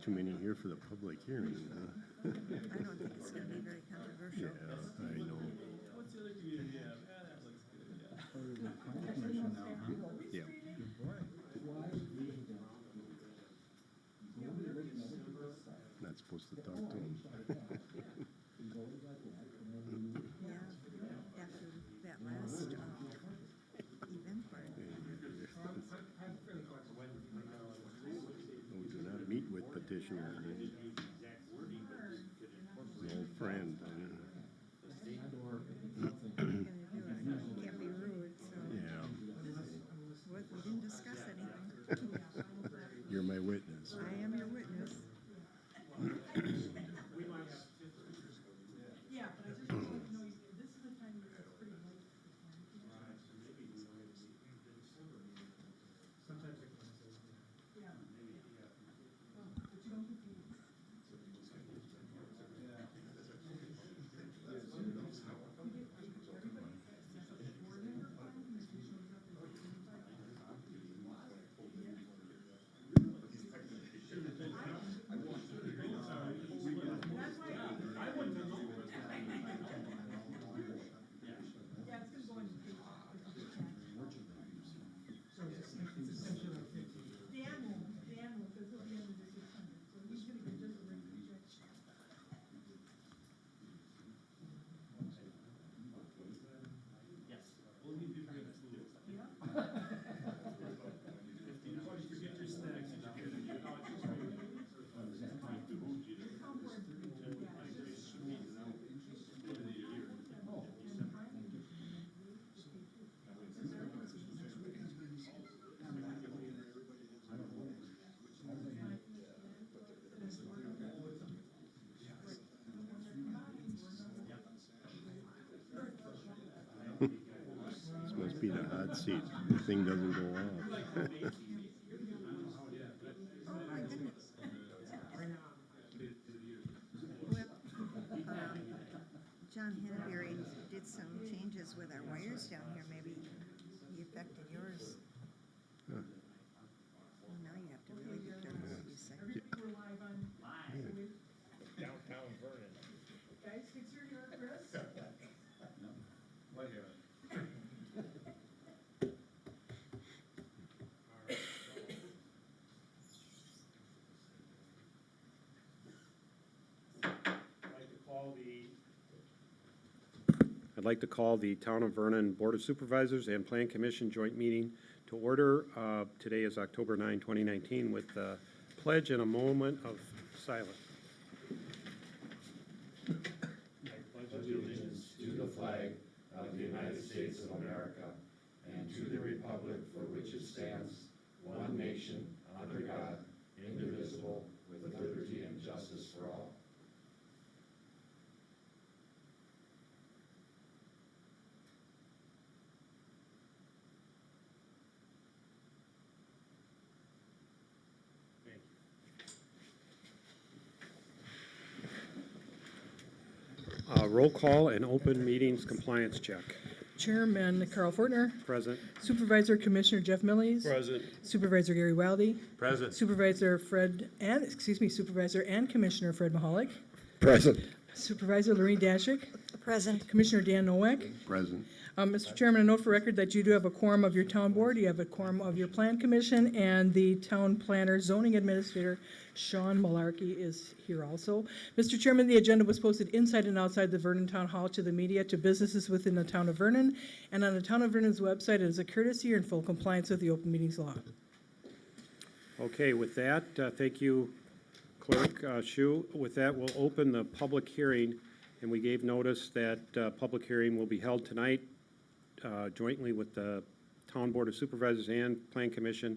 too many here for the public hearing. I don't think it's going to be very controversial. Yeah, I know. What's the other community you have? That looks good, yeah. Oh, you're the planning commission now, huh? Yeah. Good boy. Not supposed to talk to him. Yeah, after that last event where Oh, do not meet with petitioner. An old friend. you're going to do it, you can't be rude, so Yeah, we didn't discuss anything. you're my witness. I am your witness. Yeah, but I just want you to know, this is the time where it's pretty late. Sometimes I can say, Yeah. But you don't get to. Yeah, it's gonna go in the paper. So it's essentially like 50. Dan will, because he'll be under the 600, so he's gonna get just a regular check. Yes. We'll need 50 minutes to do it. Yeah. Once you get your snacks, you should get it. You know, it's just right. This must be the hot seat. The thing doesn't go off. Oh, my goodness. Well, John Henneberry did some changes with our wires down here. Maybe he affected yours. Huh. Well, now you have to really be careful what you say. Everything we're live on. Downtown Vernon. Guys, fix your hair, Chris. what here? I'd like to call the Town of Vernon Board of Supervisors and Plan Commission joint meeting to order. Today is October 9, 2019, with the pledge and a moment of silence. Allegiance to the flag of the United States of America and to the republic for which it stands, one nation, under God, indivisible, with liberty and justice for all. Roll call and open meetings compliance check. Chairman Carl Fortner, Present. Supervisor Commissioner Jeff Millies, Present. Supervisor Gary Wildy, Present. Supervisor and Commissioner Fred Mahalik, Present. Supervisor Lorraine Dashick, Present. Commissioner Dan Nowak. Present. Mr. Chairman, a note for record that you do have a quorum of your town board, you have a quorum of your plan commission, and the town planner zoning administrator, Sean Malarkey, is here also. Mr. Chairman, the agenda was posted inside and outside the Vernon Town Hall to the media, to businesses within the town of Vernon, and on the town of Vernon's website. It is a courtesy or in full compliance with the open meetings law. Okay, with that, thank you, Clerk Shu. With that, we'll open the public hearing, and we gave notice that public hearing will be held tonight jointly with the Town Board of Supervisors and Plan Commission,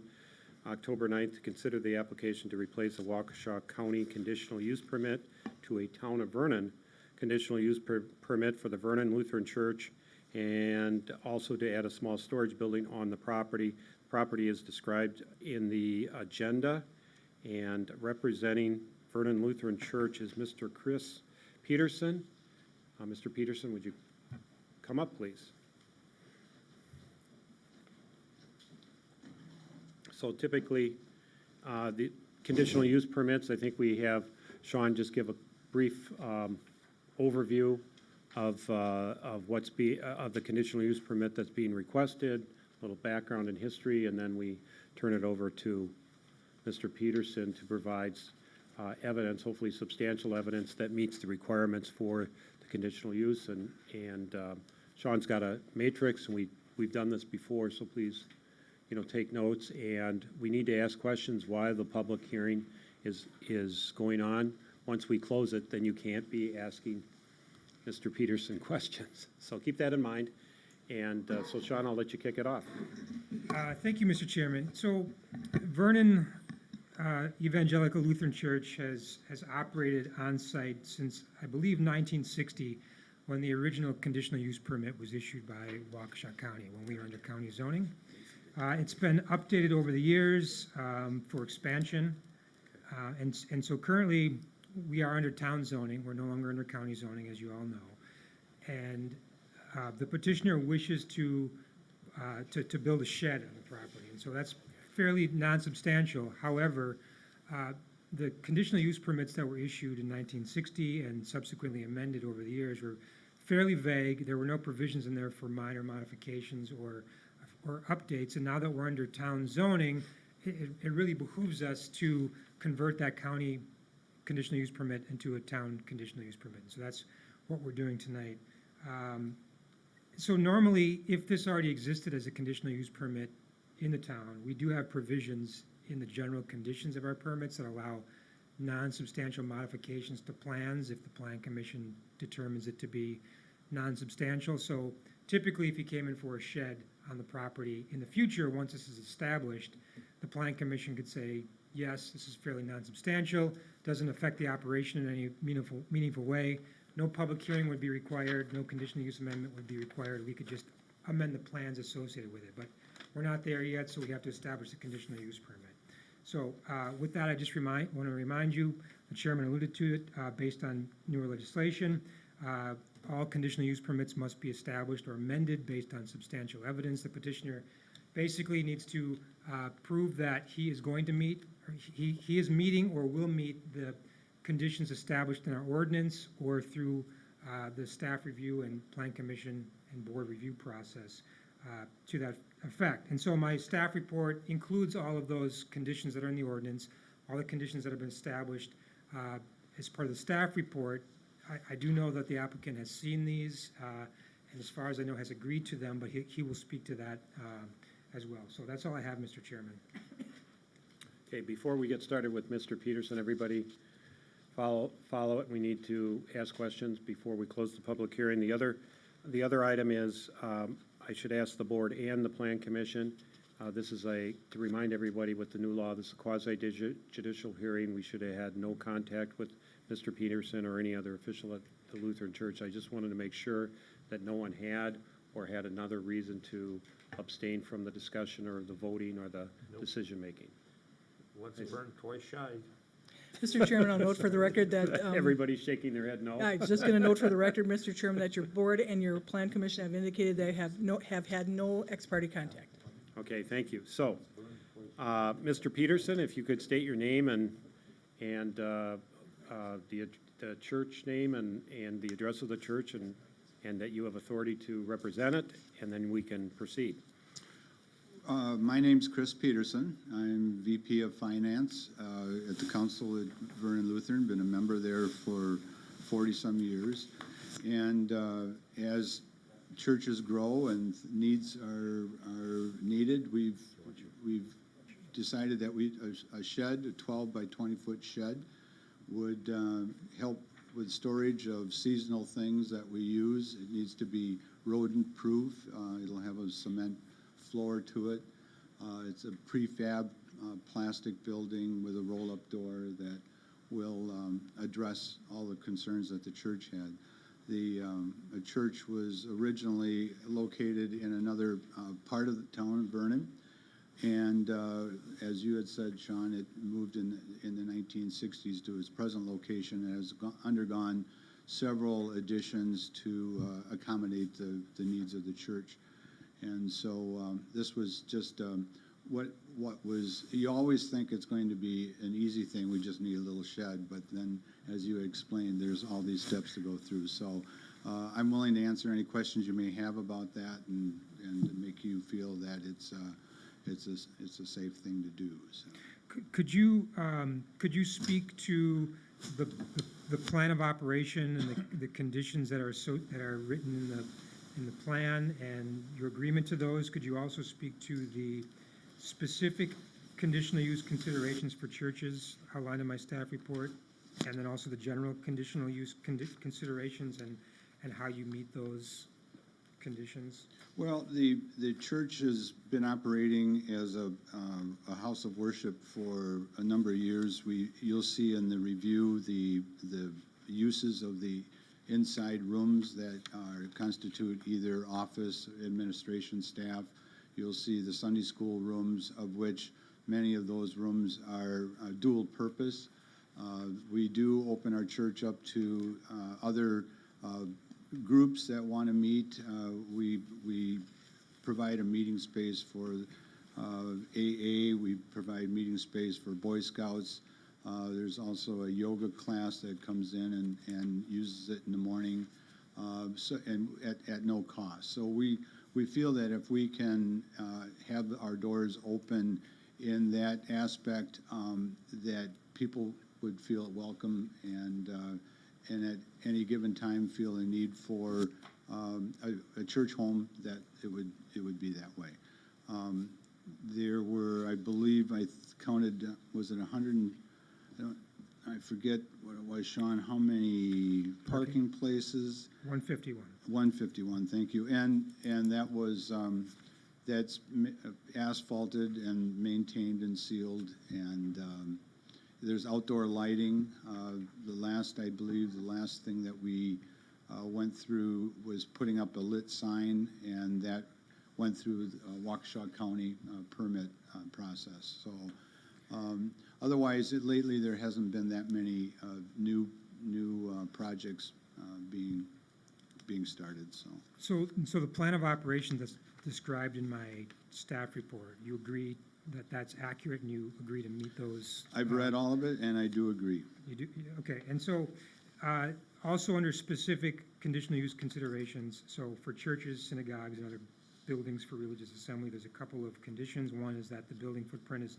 October 9th, to consider the application to replace a Waukesha County conditional use permit to a Town of Vernon conditional use permit for the Vernon Lutheran Church, and also to add a small storage building on the property. Property is described in the agenda, and representing Vernon Lutheran Church is Mr. Chris Peterson. Mr. Peterson, would you come up, please? So typically, the conditional use permits, I think we have Sean just give a brief overview of the conditional use permit that's being requested, a little background and history, and then we turn it over to Mr. Peterson to provide evidence, hopefully substantial evidence that meets the requirements for the conditional use. And Sean's got a matrix, and we've done this before, so please, take notes. And we need to ask questions while the public hearing is going on. Once we close it, then you can't be asking Mr. Peterson questions. So keep that in mind. And so Sean, I'll let you kick it off. Thank you, Mr. Chairman. So Vernon Evangelical Lutheran Church has operated on-site since, I believe, 1960, when the original conditional use permit was issued by Waukesha County, when we were under county zoning. It's been updated over the years for expansion. And so currently, we are under town zoning. We're no longer under county zoning, as you all know. And the petitioner wishes to build a shed on the property, and so that's fairly non-substantial. However, the conditional use permits that were issued in 1960 and subsequently amended over the years were fairly vague. There were no provisions in there for minor modifications or updates, and now that we're under town zoning, it really behooves us to convert that county conditional use permit into a town conditional use permit. So that's what we're doing tonight. So normally, if this already existed as a conditional use permit in the town, we do have provisions in the general conditions of our permits that allow non-substantial modifications to plans if the plan commission determines it to be non-substantial. So typically, if you came in for a shed on the property in the future, once this is established, the plan commission could say, yes, this is fairly non-substantial, doesn't affect the operation in any meaningful way. No public hearing would be required, no conditional use amendment would be required. We could just amend the plans associated with it. But we're not there yet, so we have to establish the conditional use permit. So with that, I just want to remind you, the chairman alluded to it, based on newer legislation, all conditional use permits must be established or amended based on substantial evidence. The petitioner basically needs to prove that he is going to meet, or he is meeting or will meet the conditions established in our ordinance or through the staff review and plan commission and board review process to that effect. And so my staff report includes all of those conditions that are in the ordinance, all the conditions that have been established. As part of the staff report, I do know that the applicant has seen these, and as far as I know, has agreed to them, but he will speak to that as well. So that's all I have, Mr. Chairman. Okay, before we get started with Mr. Peterson, everybody follow it. We need to ask questions before we close the public hearing. The other item is, I should ask the board and the plan commission. This is to remind everybody with the new law, this is a quasi-judicial hearing. We should have had no contact with Mr. Peterson or any other official at the Lutheran Church. I just wanted to make sure that no one had or had another reason to abstain from the discussion or the voting or the decision-making. Once burned, twice shy. Mr. Chairman, I'll note for the record that. Everybody's shaking their head no. I was just going to note for the record, Mr. Chairman, that your board and your plan commission have indicated they have had no ex-parte contact. Okay, thank you. So, Mr. Peterson, if you could state your name and the church name and the address of the church and that you have authority to represent it, and then we can proceed. My name's Chris Peterson. I'm VP of Finance at the Council at Vernon Lutheran. Been a member there for 40-some years. And as churches grow and needs are needed, we've decided that a shed, a 12 by 20 foot shed, would help with storage of seasonal things that we use. It needs to be rodent proof. It'll have a cement floor to it. It's a prefab plastic building with a roll-up door that will address all the concerns that the church had. The church was originally located in another part of the town of Vernon, and as you had said, Sean, it moved in the 1960s to its present location and has undergone several additions to accommodate the needs of the church. And so this was just what was, you always think it's going to be an easy thing, we just need a little shed, but then, as you explained, there's all these steps to go through. So I'm willing to answer any questions you may have about that and make you feel that it's a safe thing to do, so. Could you speak to the plan of operation and the conditions that are written in the plan and your agreement to those? Could you also speak to the specific conditional use considerations for churches outlined in my staff report, and then also the general conditional use considerations and how you meet those conditions? Well, the church has been operating as a house of worship for a number of years. You'll see in the review the uses of the inside rooms that constitute either office, administration staff. You'll see the Sunday school rooms, of which many of those rooms are dual purpose. We do open our church up to other groups that want to meet. We provide a meeting space for AA. We provide meeting space for Boy Scouts. There's also a yoga class that comes in and uses it in the morning, and at no cost. So we feel that if we can have our doors open in that aspect, that people would feel welcome and at any given time feel a need for a church home, that it would be that way. There were, I believe, I counted, was it 100? I forget what it was, Sean. How many parking places? 151. 151. Thank you. And that was that's asphalted and maintained and sealed, and there's outdoor lighting. I believe the last thing that we went through was putting up a lit sign, and that went through the Waukesha County permit process. So otherwise, lately there hasn't been that many new projects being started. So the plan of operation that's described in my staff report, you agree that that's accurate and you agree to meet those? I've read all of it, and I do agree. You do, okay. And so also under specific conditional use considerations, so for churches, synagogues, and other buildings for religious assembly, there's a couple of conditions. One is that the building footprint is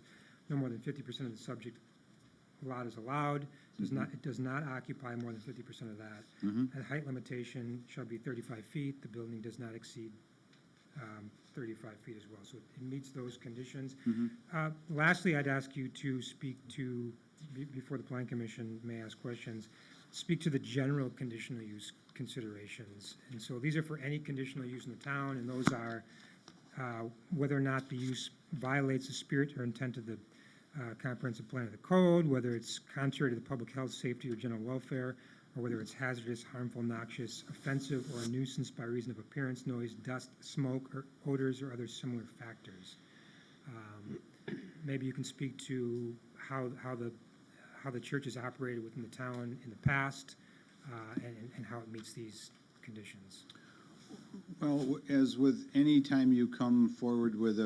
no more than 50% of the subject lot is allowed. It does not occupy more than 50% of that. And height limitation shall be 35 feet. The building does not exceed 35 feet as well. So it meets those conditions. Lastly, I'd ask you to speak to, before the Plan Commission may ask questions, speak to the general conditional use considerations. And so these are for any conditional use in the town, and those are whether or not the use violates the spirit or intent of the comprehensive plan of the code, whether it's contrary to the public health, safety, or general welfare, or whether it's hazardous, harmful, noxious, offensive, or a nuisance by reason of appearance, noise, dust, smoke, or odors, or other similar factors. Maybe you can speak to how the church has operated within the town in the past, and how it meets these conditions. Well, as with any time you come forward with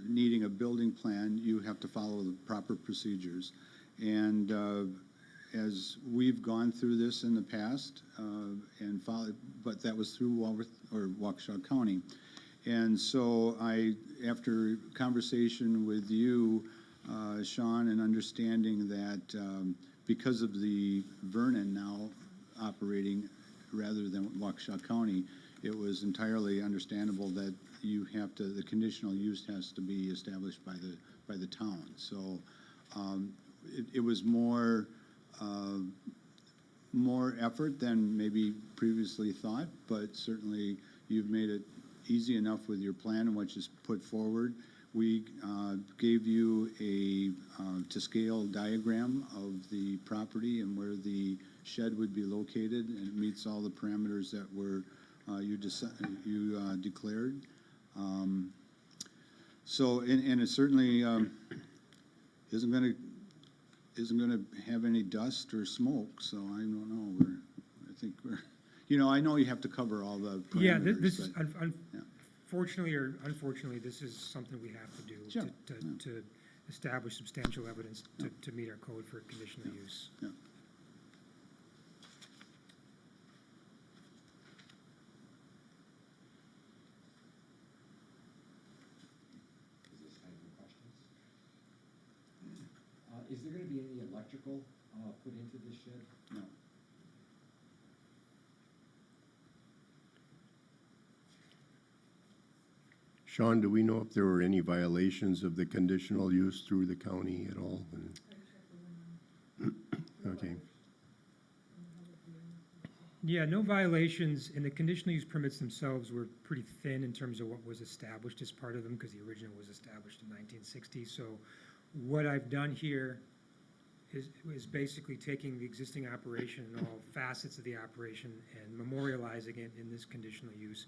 needing a building plan, you have to follow the proper procedures. And as we've gone through this in the past, and followed, but that was through Waukesha County. And so after conversation with you, Sean, and understanding that because of the Vernon now operating rather than Waukesha County, it was entirely understandable that the conditional use has to be established by the town. So it was more effort than maybe previously thought, but certainly you've made it easy enough with your plan and what you put forward. We gave you a to-scale diagram of the property and where the shed would be located, and it meets all the parameters that were you declared. So, and it certainly isn't going to have any dust or smoke. So I don't know. I think we're, I know you have to cover all the parameters. Yeah, fortunately or unfortunately, this is something we have to do Sure, to establish substantial evidence to meet our code for conditional use. Yeah. Is this time for questions? Is there gonna be any electrical, put into this shed? No. Sean, do we know if there were any violations of the conditional use through the county at all? Okay. Yeah, no violations, and the conditional use permits themselves were pretty thin in terms of what was established as part of them, because the original was established in 1960. So what I've done here is basically taking the existing operation and all facets of the operation and memorializing it in this conditional use,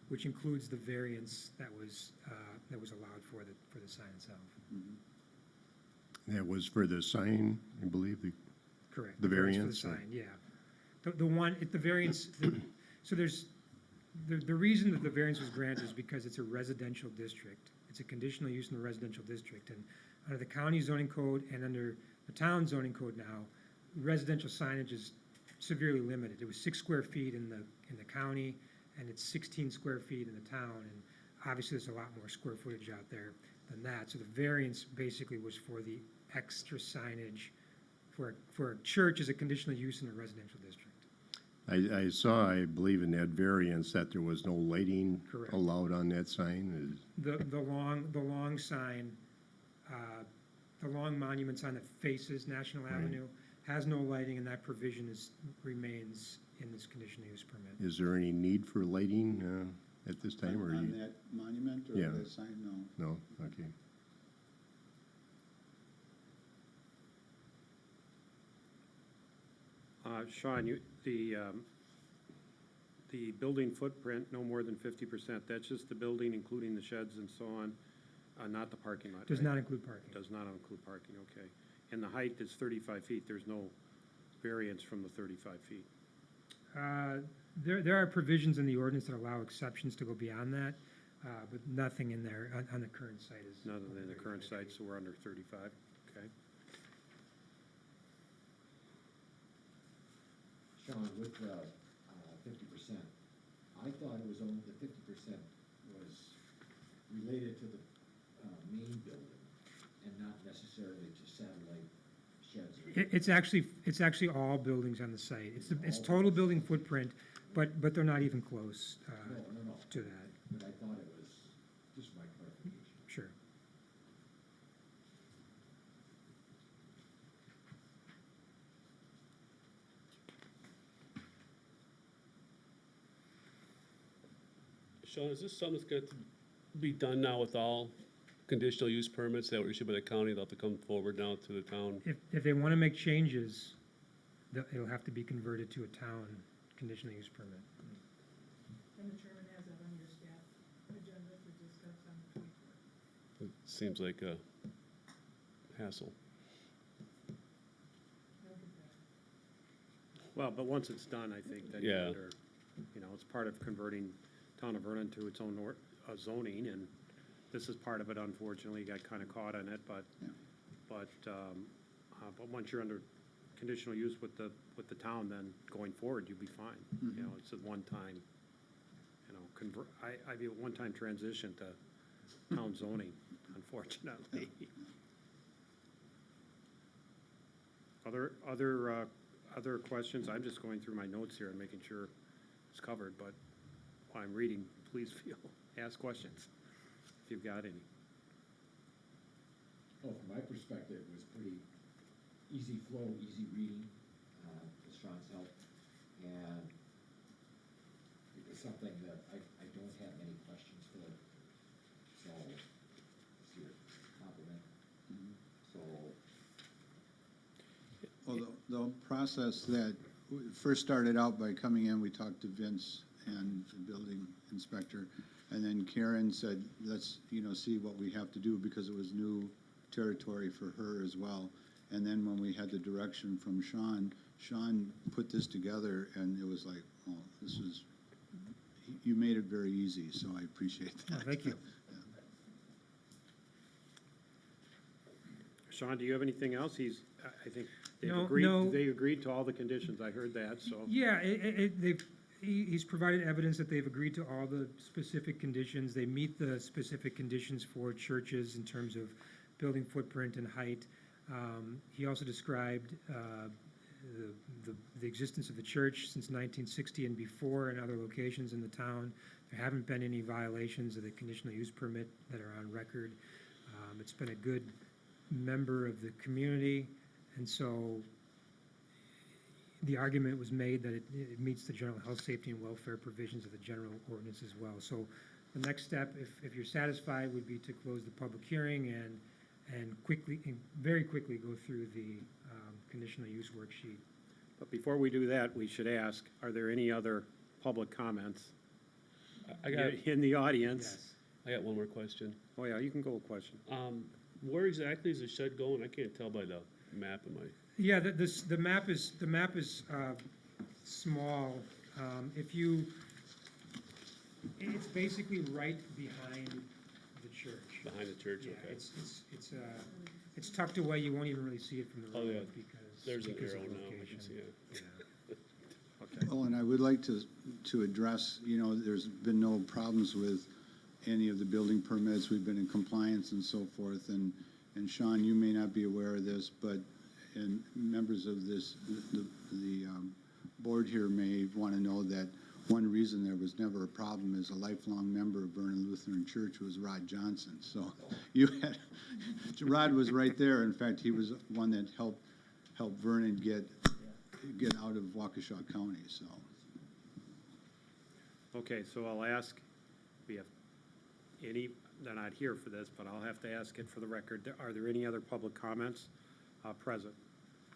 which includes the variance that was allowed for the sign itself. That was for the sign, I believe, Correct. The For variance, the or- sign, yeah. The one, the variance, so there's, the reason that the variance was granted is because it's a residential district. It's a conditional use in the residential district, and under the county zoning code and under the town zoning code now, residential signage is severely limited. It was 6 square feet in the county, and it's 16 square feet in the town, and obviously there's a lot more square footage out there than that. So the variance basically was for the extra signage for a church as a conditional use in a residential district. I saw, I believe in that variance, that there was no lighting Correct. allowed on that sign. The long sign, the long monument sign that faces National Right. Avenue has no lighting, and that provision remains in this conditional use permit. Is there any need for lighting at this time, or On you? that monument or Yeah. that sign? No. No, okay. Sean, the building footprint, no more than 50%, that's just the building, including the sheds and so on, not the parking lot, Does right? not include parking. Does not include parking, okay. And the height is 35 feet, there's no variance from the 35 feet. There are provisions in the ordinance that allow exceptions to go beyond that, but nothing in there on the current site is. None than the current site, so we're under 35, okay. Sean, with the 50%, I thought it was only, the 50% was related to the main building and not necessarily to satellite sheds. It's actually all buildings on the site. It's total building footprint, but they're not even close No, to that. but I thought it was, just my clarification. Sure. Sean, is this something that's going to be done now with all conditional use permits that were issued by the county? They'll have to come forward now to the town? If they want to make changes, it'll have to be converted to a town conditional use permit. And the chairman has that on your staff agenda to discuss on the 24th. It seems like a hassle. Well, but once it's done, I think that Yeah. it's part of converting town of Vernon to its own zoning, and this is part of it, unfortunately, got kind of caught on it, but, Yeah. but once you're under conditional use with the town, then going forward, you'll be fine. You know, it's a one-time, I view a one-time transition to town zoning, unfortunately. Other questions? I'm just going through my notes here and making sure it's covered, but while I'm reading, please ask questions if you've got any. Oh, from my perspective, it was pretty easy flow, easy reading, with Sean's help. And it was something that I don't have any questions for. So, it's your compliment. So, Well, the process that first started out by coming in, we talked to Vince and the building inspector, and then Karen said, let's, see what we have to do, because it was new territory for her as well. And then when we had the direction from Sean put this together, and it was like, oh, this is, you made it very easy, so I appreciate that. Thank you. Sean, do you have anything else? I think No. they agreed to all the conditions. I heard that, so. Yeah, he's provided evidence that they've agreed to all the specific conditions. They meet the specific conditions for churches in terms of building footprint and height. He also described the existence of the church since 1960 and before in other locations in the town. There haven't been any violations of the conditional use permit that are on record. It's been a good member of the community, and so the argument was made that it meets the general health, safety, and welfare provisions of the general ordinance as well. So the next step, if you're satisfied, would be to close the public hearing and very quickly go through the conditional use worksheet. But before we do that, we should ask, are there any other public comments I got, in the audience? Yes. I got one more question. Oh, yeah, you can go with question. Where exactly is the shed going? I can't tell by the map, Yeah, the map is small. It's basically right behind the church. behind the church, Yeah, okay. it's tucked away. You won't even really see it from the Oh, road yeah. because There's an because of arrow the now, I location. can see it. Yeah. Okay. Well, and I would like to address, there's been no problems with any of the building permits. We've been in compliance and so forth. And Sean, you may not be aware of this, and members of the board here may want to know that one reason there was never a problem is a lifelong member of Vernon Lutheran Church was Rod Johnson. So Rod was right there. In fact, he was one that helped Vernon get out of Waukesha County, so. Okay, so I'll ask, we have they're not here for this, but I'll have to ask it for the record. Are there any other public comments present?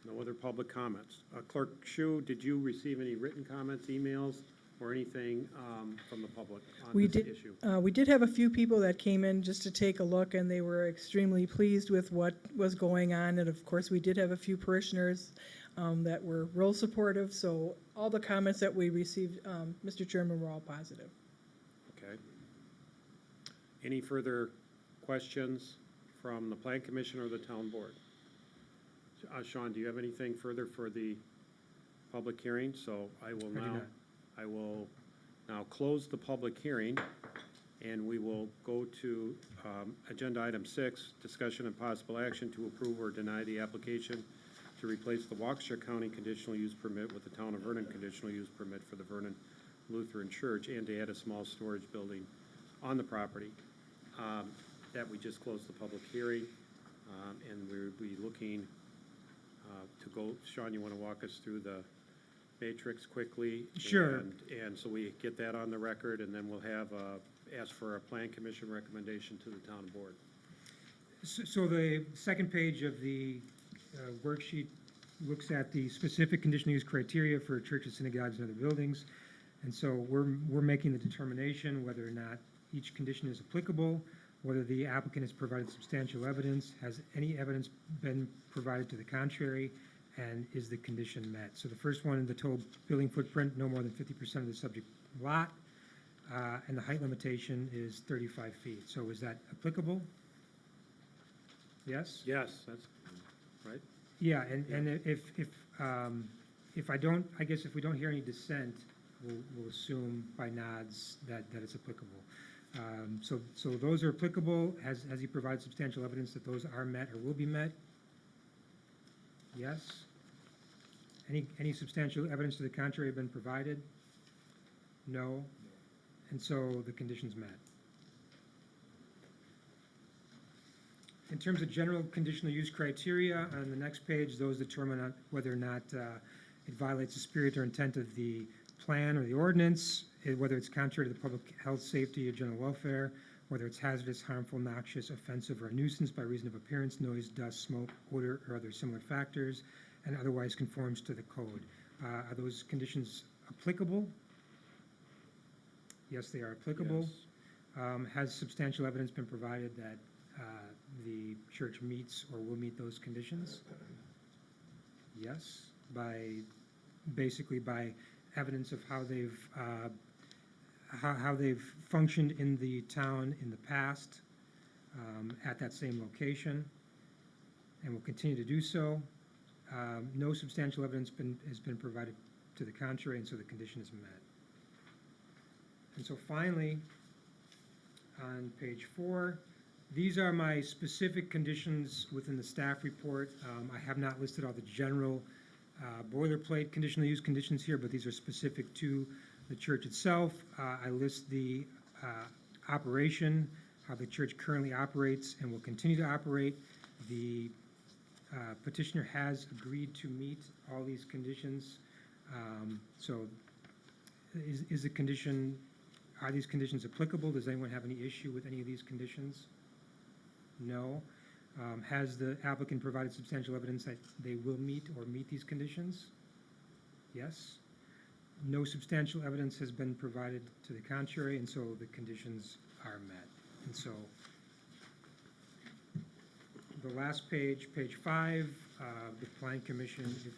No other public comments. Clerk Shu, did you receive any written comments, emails, or anything from the public on We this did, issue? we did have a few people that came in just to take a look, and they were extremely pleased with what was going on. And of course, we did have a few parishioners that were real supportive. So all the comments that we received, Mr. Chairman, were all positive. Okay. Any further questions from the Plan Commission or the Town Board? Sean, do you have anything further for the public hearing? So I will now close the public hearing, and we will go to agenda item 6, discussion and possible action to approve or deny the application to replace the Waukesha County conditional use permit with the Town of Vernon conditional use permit for the Vernon Lutheran Church, and to add a small storage building on the property. That we just closed the public hearing, and we'll be looking to go. Sean, you want to walk us through the matrix quickly? Sure. And so we get that on the record, and then we'll have, ask for a Plan Commission recommendation to the Town Board. So the second page of the worksheet looks at the specific conditional use criteria for churches, synagogues, and other buildings. And so we're making the determination whether or not each condition is applicable, whether the applicant has provided substantial evidence, has any evidence been provided to the contrary, and is the condition met. So the first one, the total building footprint, no more than 50% of the subject lot, and the height limitation is 35 feet. So is that applicable? Yes? Yes, that's right. Yeah, and if I don't, I guess if we don't hear any dissent, we'll assume by nods that it's applicable. So those are applicable. Has he provided substantial evidence that those are met or will be met? Yes? Any substantial evidence to the contrary have been provided? No? And so the condition's met. In terms of general conditional use criteria, on the next page, those determine whether or not it violates the spirit or intent of the plan or the ordinance, whether it's contrary to the public health, safety, or general welfare, whether it's hazardous, harmful, noxious, offensive, or a nuisance by reason of appearance, noise, dust, smoke, odor, or other similar factors, and otherwise conforms to the code. Are those conditions applicable? Yes, they are applicable. Yes. Has substantial evidence been provided that the church meets or will meet those conditions? Yes, basically by evidence of how they've how they've functioned in the town in the past, at that same location, and will continue to do so. No substantial evidence has been provided to the contrary, and so the condition is met. And so finally, on page 4, these are my specific conditions within the staff report. I have not listed all the general boilerplate conditional use conditions here, but these are specific to the church itself. I list the operation, how the church currently operates and will continue to operate. The petitioner has agreed to meet all these conditions. So is the condition, are these conditions applicable? Does anyone have any issue with any of these conditions? No. Has the applicant provided substantial evidence that they will meet these conditions? Yes. No substantial evidence has been provided to the contrary, and so the conditions are met. And so the last page, page 5, the Plan Commission, if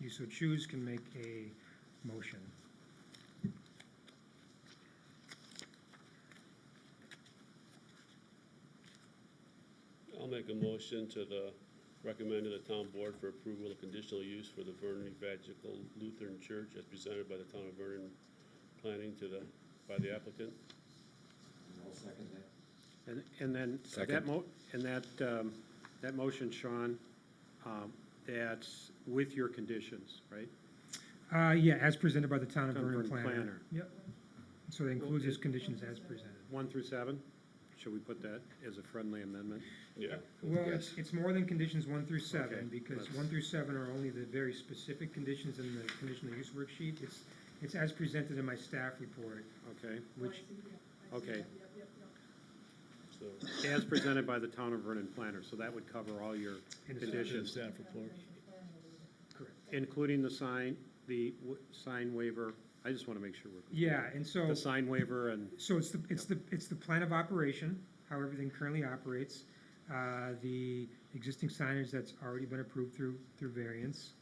you so choose, can make a motion. I'll make a motion to recommend to the town board for approval of conditional use for the Vernon Evangelical Lutheran Church as presented by the town of Vernon planning by the applicant. And I'll second that. And then that motion, Sean, that's with your conditions, right? Yeah, as presented by the town of Vernon Vernon planner. planner. Yep. So that includes his conditions as presented. 1 through 7? Should we put that as a friendly amendment? Yeah. Well, Yes. it's more than conditions 1 through 7, Okay, because let's- 1 through 7 are only the very specific conditions in the conditional use worksheet. It's as presented in my staff report, Okay, which, okay. So, As presented by the town of Vernon planner, so that would cover all your In the conditions, staff report. correct. including the sign waiver. I just want to make sure we're. Yeah, and so. The sign waiver and, So it's the plan of operation, how everything currently operates, the existing signage that's already been approved through variance.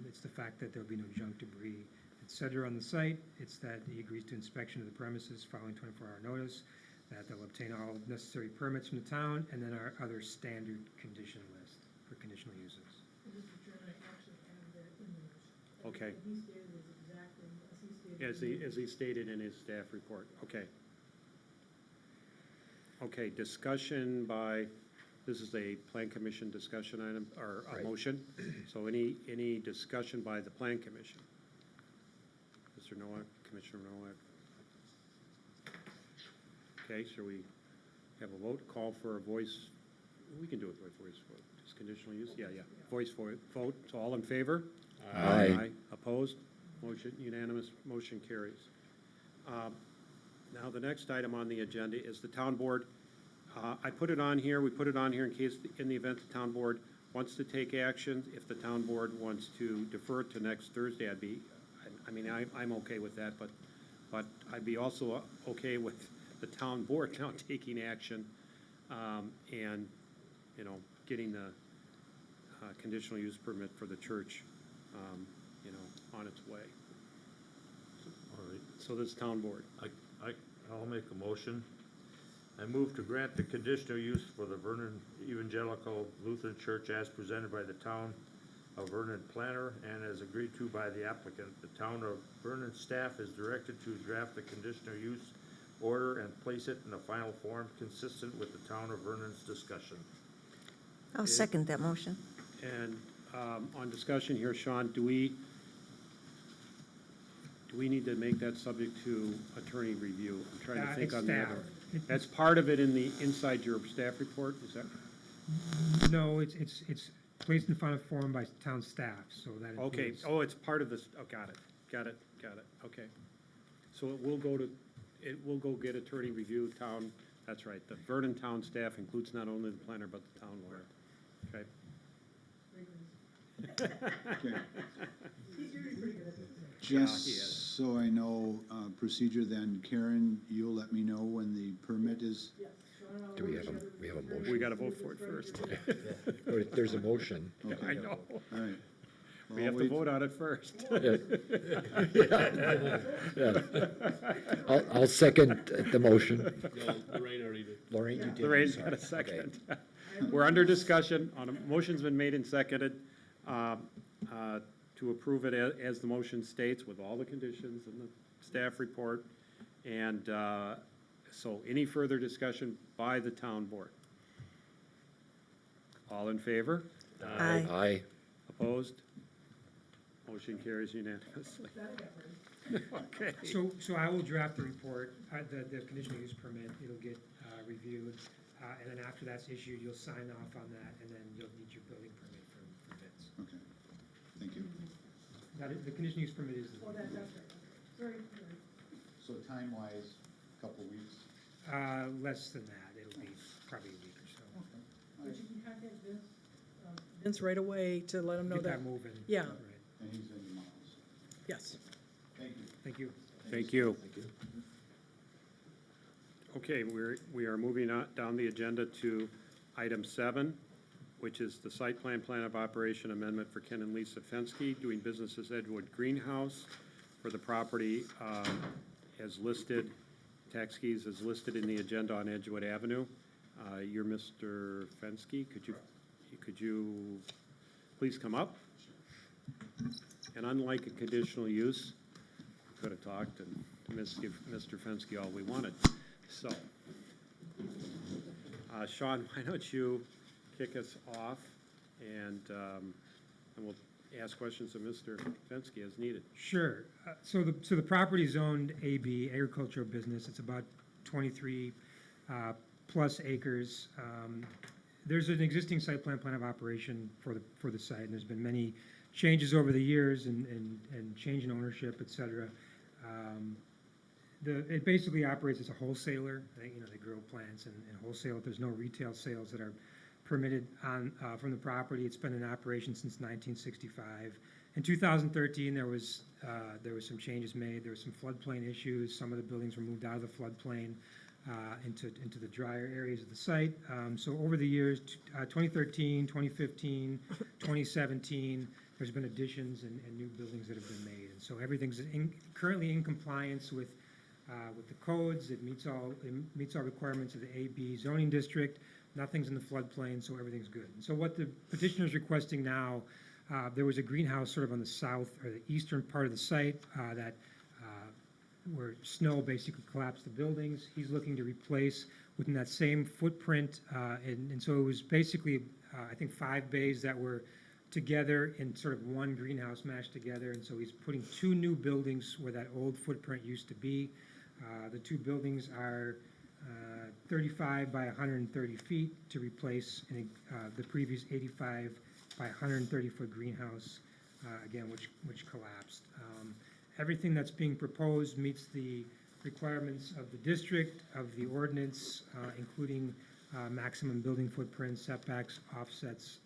It's the fact that there'll be no junk, debris, et cetera, on the site. It's that he agrees to inspection of the premises following 24-hour notice, that they'll obtain all necessary permits from the town, and then our other standard condition list for conditional uses. okay. As he stated in his staff report, okay. Okay, discussion by, this is a plan commission discussion item, or a motion. So any discussion by the plan commission? Mr. Nowak, Commissioner Nowak? Okay, shall we have a vote, call for a voice, we can do it by voice vote, just conditional use, yeah, voice vote, so all in favor? Aye. Opposed? Motion unanimous, motion carries. Now, the next item on the agenda is the town board. I put it on here, we put it on here in case, in the event the town board wants to take action. If the town board wants to defer it to next Thursday, I'm okay with that, but I'd be also okay with the town board now taking action, and, getting the conditional use permit for the church, on its way. All right, So this town board. I'll make a motion. I move to grant the conditional use for the Vernon Evangelical Lutheran Church as presented by the town of Vernon planner and as agreed to by the applicant. The town of Vernon staff is directed to draft the conditional use order and place it in a final form consistent with the town of Vernon's discussion. I'll second that motion. And on discussion here, Sean, do we need to make that subject to attorney review? I'm trying to think It's on the staff. other. That's part of it inside your staff report, is that? No, it's placed in final form by town staff, so that Okay, includes. it's part of this, got it, okay. So it will go get attorney review, town, that's right. The Vernon town staff includes not only the planner, but the town lawyer, okay? Okay. Yeah, he is. Just so I know, procedure then, Karen, you'll let me know when the permit is, Do we have a We motion? gotta vote for it first. There's a motion. okay, I know. all right. We have to vote on it first. I'll second the motion. No, Lorraine already did. Lorraine, you did. Lorraine's Sorry. got a second. We're under discussion on a, motion's been made and seconded to approve it as the motion states with all the conditions and the staff report. And so any further discussion by the town board? All in favor? Aye. Aye. Opposed? Motion carries unanimously. Okay. So I will draft the report, the conditional use permit, it'll get reviewed, and then after that's issued, you'll sign off on that, and then you'll need your building permit for bids. Okay, thank you. The conditional use permit is, So time-wise, a couple weeks? less than that, it'll be probably a week or so. But you can contact Vince right away to let him know Get that. that moving. Yeah. Right. And he's in tomorrow, so, Yes. thank you. Thank you. Thank you. Okay, we are moving on down the agenda to item 7, which is the site plan of operation amendment for Ken and Lisa Fensky, doing business as Edgewood Greenhouse for the property as listed, tax keys as listed in the agenda on Edgewood Avenue. You're Mr. Fensky. Could you please come up? And unlike a conditional use, we could have talked and give Mr. Fensky all we wanted. So, Sean, why don't you kick us off, and we'll ask questions of Mr. Fensky as needed. Sure. So the property is zoned AB, agricultural business. It's about 23 plus acres. There's an existing site plan of operation for the site, and there's been many changes over the years and change in ownership, et cetera. It basically operates as a wholesaler. They grow plants and wholesale. There's no retail sales that are permitted from the property. It's been in operation since 1965. In 2013, there was some changes made. There were some floodplain issues. Some of the buildings were moved out of the floodplain into the drier areas of the site. So over the years, 2013, 2015, 2017, there's been additions and new buildings that have been made. And so everything's currently in compliance with the codes. It meets all requirements of the AB zoning district. Nothing's in the floodplain, so everything's good. And so what the petitioner's requesting now, there was a greenhouse sort of on the south or the eastern part of the site where snow basically collapsed the buildings. He's looking to replace within that same footprint. And so it was basically, I think, 5 bays that were together in sort of one greenhouse mashed together. And so he's putting 2 new buildings where that old footprint used to be. The 2 buildings are 35 by 130 feet to replace the previous 85 by 130-foot greenhouse, again, which collapsed. Everything that's being proposed meets the requirements of the district, of the ordinance, including maximum building footprint, setbacks, offsets,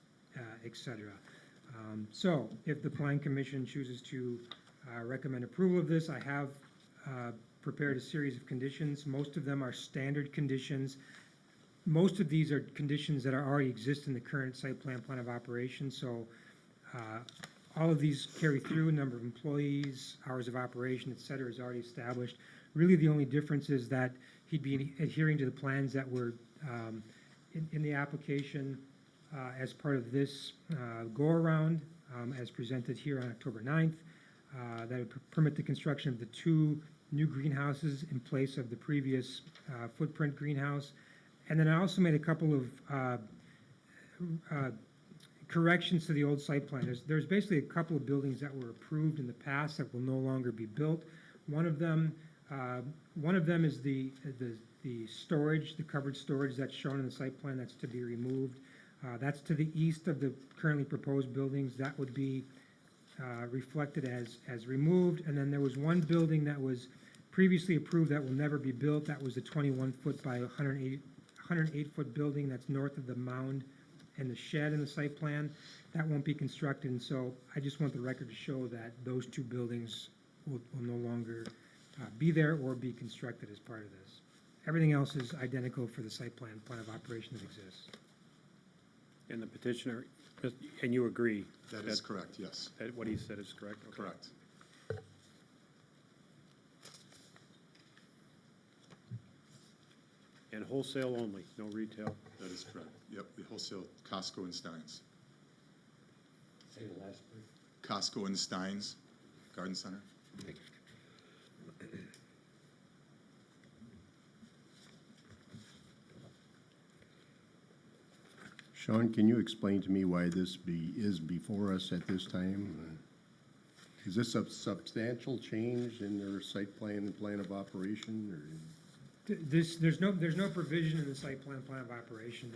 et cetera. So if the Plan Commission chooses to recommend approval of this, I have prepared a series of conditions. Most of them are standard conditions. Most of these are conditions that already exist in the current site plan of operation. So all of these carry through. Number of employees, hours of operation, et cetera, is already established. Really, the only difference is that he'd be adhering to the plans that were in the application as part of this go-around, as presented here on October 9th. That would permit the construction of the 2 new greenhouses in place of the previous footprint greenhouse. And then I also made a couple of corrections to the old site plan. There's basically a couple of buildings that were approved in the past that will no longer be built. One of them is the storage, the covered storage that's shown in the site plan that's to be removed. That's to the east of the currently proposed buildings. That would be reflected as removed. And then there was one building that was previously approved that will never be built. That was the 21-foot by 108-foot building that's north of the mound and the shed in the site plan. That won't be constructed. And so I just want the record to show that those 2 buildings will no longer be there or be constructed as part of this. Everything else is identical for the site plan of operation that exists. And the petitioner, and you agree? That is correct, yes, That what he said is correct? Okay. correct. And wholesale only, no retail? That is correct. Yep, the wholesale Costco and Steins. Say the last part. Costco and Steins Garden Center. Sean, can you explain to me why this is before us at this time? Is this a substantial change in their site plan and plan of operation, or? There's no provision in the site plan of operation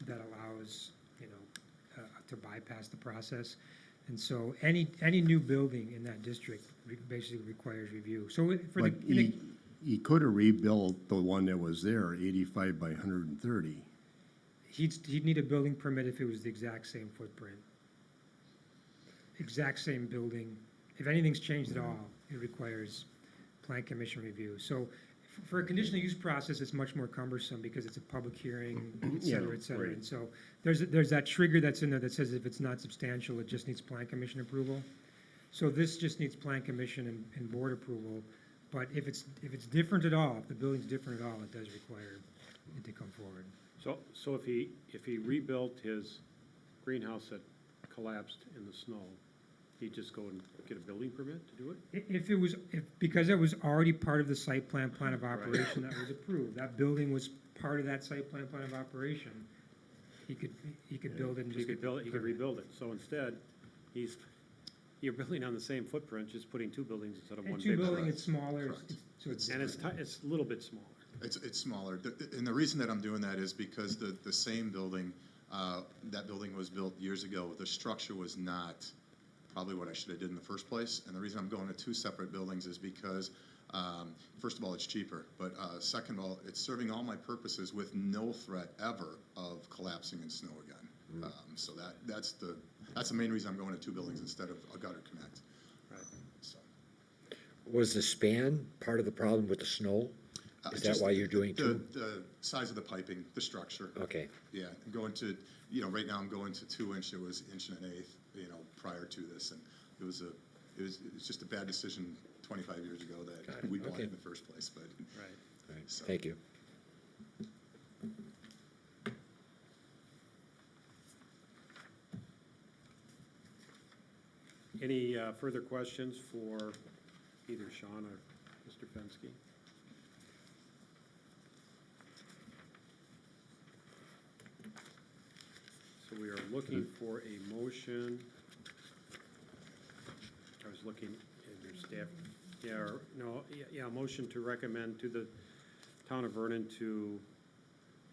that allows, to bypass the process. And so any new building in that district basically requires review. So for But he could have rebuilt the one that was there, 85 by 130. he'd need a building permit if it was the exact same footprint. Exact same building. If anything's changed at all, it requires plan commission review. So for a conditional use process, it's much more cumbersome because it's a public hearing, et cetera, et cetera. right. And so there's that trigger that's in there that says if it's not substantial, it just needs plan commission approval. So this just needs plan commission and board approval. But if it's different at all, if the building's different at all, it does require it to come forward. So if he rebuilt his greenhouse that collapsed in the snow, he'd just go and get a building permit to do it? Because it was already part of the site plan of operation that was approved, that building was part of that site plan of operation, he could build it and He just could get. he could rebuild it. So instead, you're building on the same footprint, just putting two buildings instead of one And big two one. building, it's smaller, Correct. so it's. And it's a little bit smaller. It's smaller, and the reason that I'm doing that is because the same building, that building was built years ago. The structure was not probably what I should have did in the first place, and the reason I'm going to two separate buildings is because, first of all, it's cheaper, but second of all, it's serving all my purposes with no threat ever of collapsing in snow again. So that's the main reason I'm going to two buildings instead of a gutter connect. Right. So. Was the span part of the problem with the snow? Is that Just why you're doing two? The size of the piping, the structure. Okay, Yeah, I'm going to, right now I'm going to 2-inch, it was 1 1/8, prior to this, and it was just a bad decision 25 years ago Got that it, we bought okay. in the first place, but. Right. all right, So- thank you. Any further questions for either Sean or Mr. Fenske? So we are looking for a motion. I was looking at your staff. A motion to recommend to the town of Vernon to,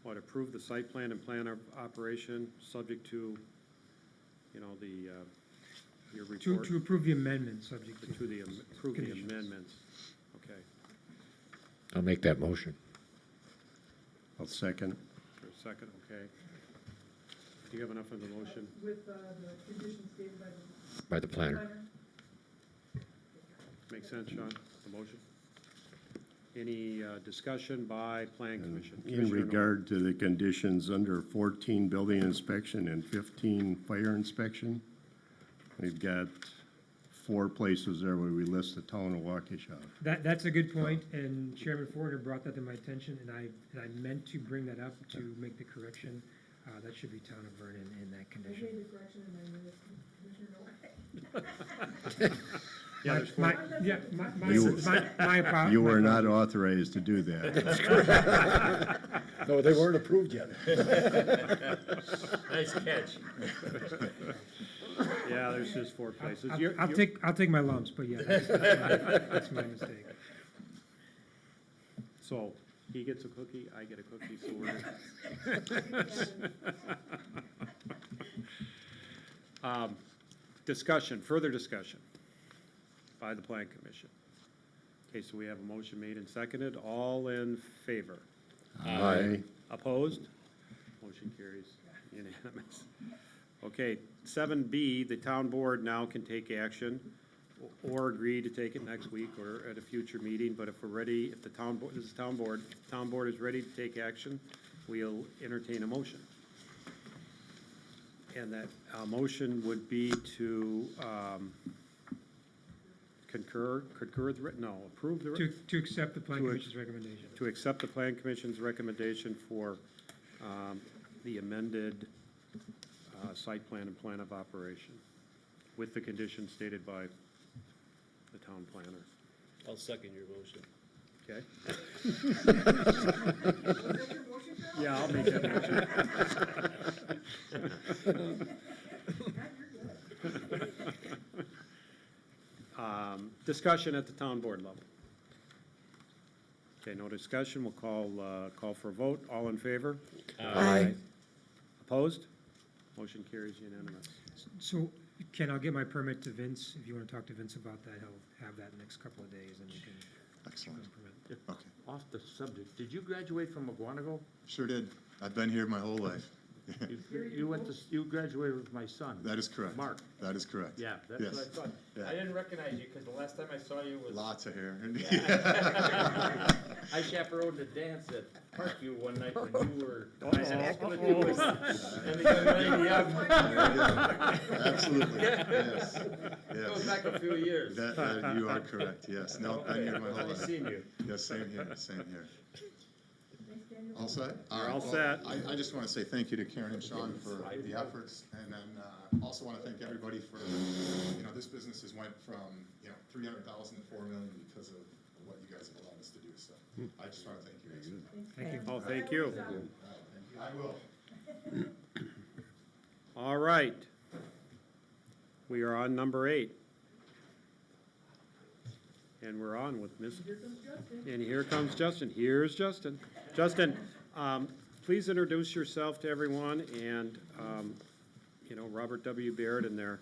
approve the site plan and plan of operation, subject to, your report. To approve the amendment, subject to. To approve the conditions. amendments. Okay. I'll make that motion. I'll second. For a second, okay. Do you have enough of the motion? With the conditions stated By the planner. Make sense, Sean, the motion? Any discussion by Plan Commission? In Commissioner regard to the conditions under 14 building inspection and 15 fire inspection, we've got 4 places there where we list the town of Waukesha. That's a good point, and Chairman Forder brought that to my attention, and I meant to bring that up to make the correction. That should be town of Vernon in that condition. the correction and then Commissioner Yeah, there's 4. My apologies. You were not authorized to do that. No, they weren't approved yet. Nice catch. Yeah, there's just 4 places. I'll take my lumps, but yeah, that's my mistake. So, he gets a cookie, I get a cookie, so we're. Further discussion by the Plan Commission. Okay, so we have a motion made and seconded. All in favor? Aye. Opposed? Motion carries unanimous. Okay, 7B, the town board now can take action or agree to take it next week or at a future meeting, but if we're ready, if the town board, this is town board is ready to take action, we'll entertain a motion. And that motion would be to approve To accept the plan To commission's recommendation. to accept the Plan Commission's recommendation for the amended site plan and plan of operation with the conditions stated by the town planner. I'll second your motion. Okay? Yeah, I'll make that motion. Discussion at the town board level. Okay, no discussion. We'll call for a vote. All in favor? Aye. Opposed? Motion carries unanimous. So, Ken, I'll get my permit to Vince. If you want to talk to Vince about that, he'll have that in the next couple of days, and we can. Excellent. Permit. Okay. Off the subject, did you graduate from McGuanago? Sure did. I've been here my whole life. You graduated with my son. That is correct. Mark. That is correct. Yeah, that's what I Yes. thought. Yeah. I didn't recognize you because the last time I saw you was. Lots of hair. I chaperoned a dance at Parkview one night when you were, I had school at you and the young lady up. Absolutely. Yes. Goes Yes. back a few years. You are correct. Yes. No, I've been here my whole Nice life. seeing you. Yes, same here, same here. All set? You're right, all well, set. I just want to say thank you to Karen and Sean for the efforts, and then also want to thank everybody for, this business has went from, 300,000 to 4 million because of what you guys have allowed us to do, so I just want to thank you guys. Thank you. Oh, thank you. I will. All right. We are on number 8. And we're on with Miss. And here comes Justin. Here's Justin. Justin, please introduce yourself to everyone and, Robert W. Baird and their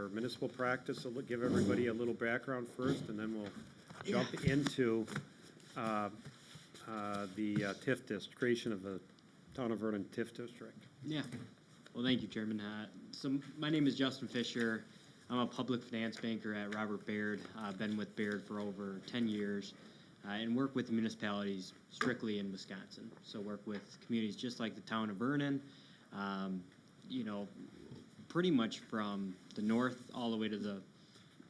municipal practice. So give everybody a little background first, and then we'll jump into the TIF district, creation of the Town of Vernon TIF district. Yeah. Well, thank you, Chairman. So my name is Justin Fisher. I'm a public finance banker at Robert Baird. I've been with Baird for over 10 years and work with the municipalities strictly in Wisconsin. So work with communities just like the town of Vernon, pretty much from the north all the way to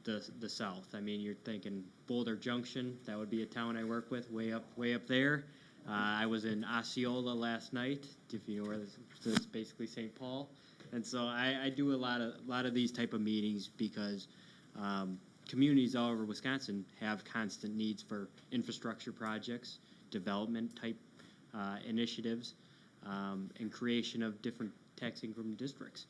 the south. I mean, you're thinking Boulder Junction, that would be a town I work with way up there. I was in Osceola last night, if you know where it's basically St. Paul. And so I do a lot of these type of meetings because communities all over Wisconsin have constant needs for infrastructure projects, development type initiatives, and creation of different tax increment districts.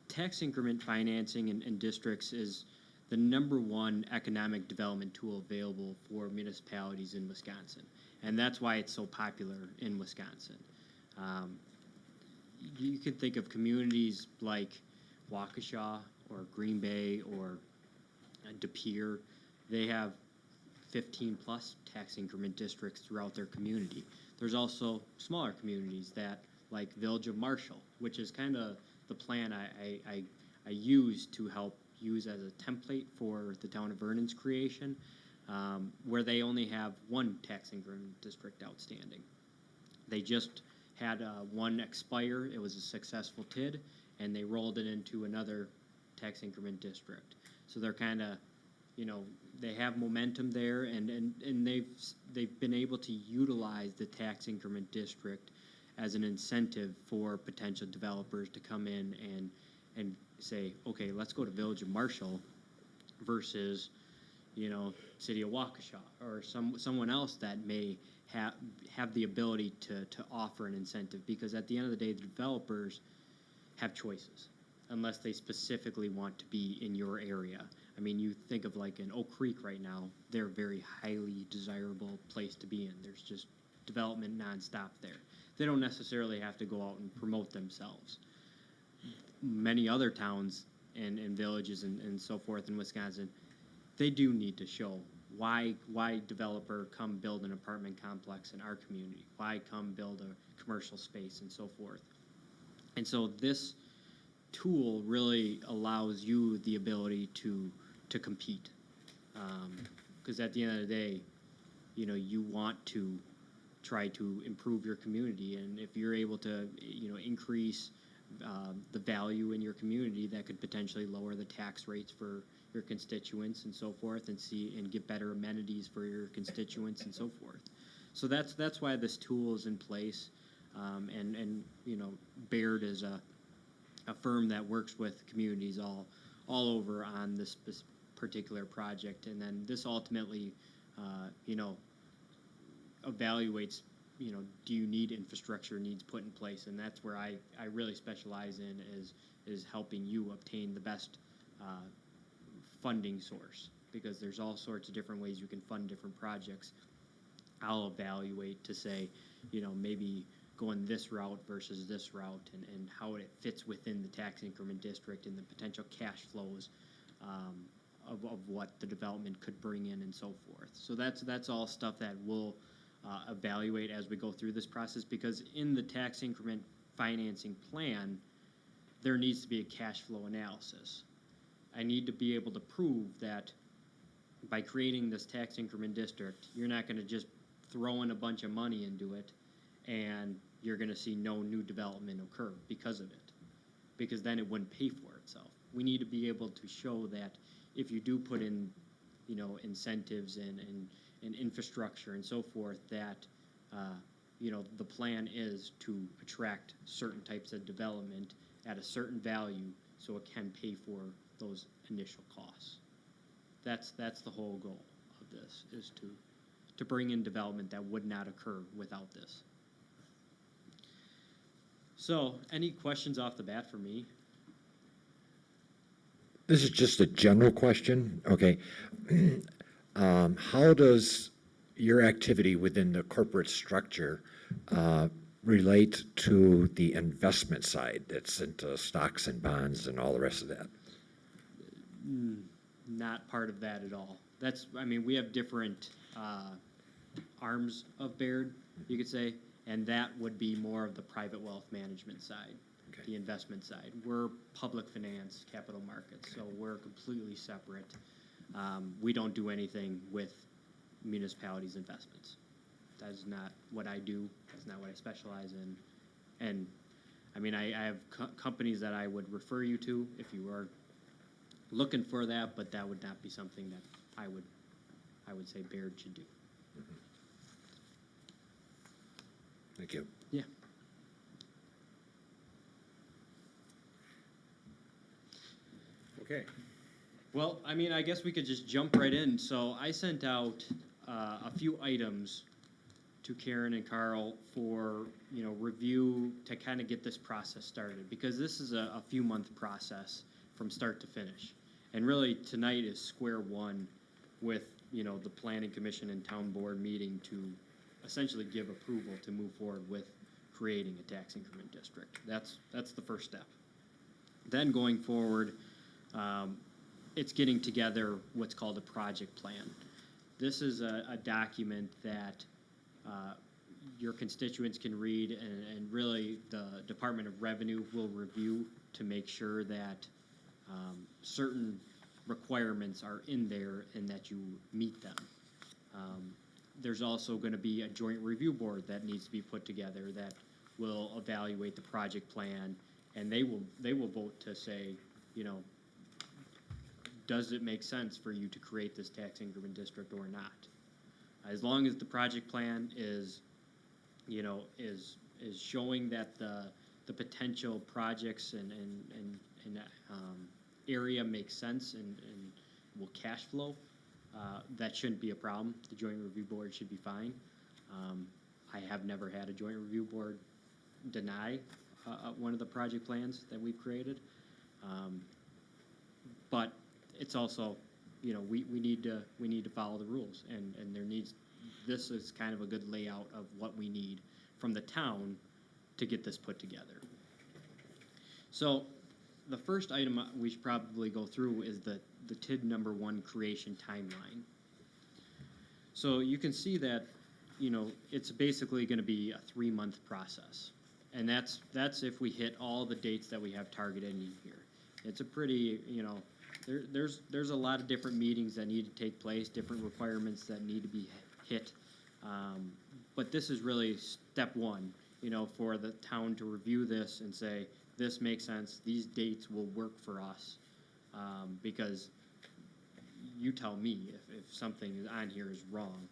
Tax increment financing in districts is the #1 economic development tool available for municipalities in Wisconsin. And that's why it's so popular in Wisconsin. You could think of communities like Waukesha or Green Bay or De Pere. They have 15+ tax increment districts throughout their community. There's also smaller communities like Village of Marshall, which is kind of the plan I use to help use as a template for the town of Vernon's creation, where they only have 1 tax increment district outstanding. They just had one expire. It was a successful TID, and they rolled it into another tax increment district. So they're kind of, they have momentum there, and they've been able to utilize the tax increment district as an incentive for potential developers to come in and say, okay, let's go to Village of Marshall versus, City of Waukesha or someone else that may have the ability to offer an incentive, because at the end of the day, the developers have choices unless they specifically want to be in your area. I mean, you think of like in Oak Creek right now, they're a very highly desirable place to be in. There's just development nonstop there. They don't necessarily have to go out and promote themselves. Many other towns and villages and so forth in Wisconsin, they do need to show why developer come build an apartment complex in our community, why come build a commercial space and so forth. And so this tool really allows you the ability to compete, because at the end of the day, you want to try to improve your community. And if you're able to, increase the value in your community, that could potentially lower the tax rates for your constituents and so forth, and get better amenities for your constituents and so forth. So that's why this tool is in place. And Baird is a firm that works with communities all over on this particular project. And then this ultimately, evaluates, do you need infrastructure needs put in place? And that's where I really specialize in, is helping you obtain the best funding source, because there's all sorts of different ways you can fund different projects. I'll evaluate to say, maybe going this route versus this route, and how it fits within the tax increment district and the potential cash flows of what the development could bring in and so forth. So that's all stuff that we'll evaluate as we go through this process, because in the tax increment financing plan, there needs to be a cash flow analysis. I need to be able to prove that by creating this tax increment district, you're not going to just throw in a bunch of money into it and you're going to see no new development occur because of it, because then it wouldn't pay for itself. We need to be able to show that if you do put in, incentives and infrastructure and so forth, that, the plan is to attract certain types of development at a certain value so it can pay for those initial costs. That's the whole goal of this, is to bring in development that would not occur without this. So, any questions off the bat for me? This is just a general question, okay? How does your activity within the corporate structure relate to the investment side that's into stocks and bonds and all the rest of that? Not part of that at all. We have different arms of Baird, you could say, and that would be more of the private wealth management side, the investment side. We're public finance, capital markets, so we're completely separate. We don't do anything with municipalities' investments. That is not what I do. That's not what I specialize in. And I have companies that I would refer you to if you are looking for that, but that would not be something that I would say Baird should do. Thank you. Yeah. Okay. Well, I guess we could just jump right in. So I sent out a few items to Karen and Carl for, review to kind of get this process started, because this is a few month process from start to finish. And really tonight is square one with, the planning commission and town board meeting to essentially give approval to move forward with creating a tax increment district. That's the first step. Then going forward, it's getting together what's called a project plan. This is a document that your constituents can read, and really the Department of Revenue will review to make sure that certain requirements are in there and that you meet them. There's also going to be a joint review board that needs to be put together that will evaluate the project plan, and they will vote to say, does it make sense for you to create this tax increment district or not? As long as the project plan is showing that the potential projects and area makes sense and will cash flow, that shouldn't be a problem. The joint review board should be fine. I have never had a joint review board deny one of the project plans that we've created. But it's also, we need to follow the rules, and this is kind of a good layout of what we need from the town to get this put together. So the first item we should probably go through is the TID number 1 creation timeline. So you can see that, it's basically going to be a 3-month process. And that's if we hit all the dates that we have targeted in here. It's a pretty, there's a lot of different meetings that need to take place, different requirements that need to be hit. But this is really step one, for the town to review this and say, this makes sense, these dates will work for us. Because you tell me if something on here is wrong.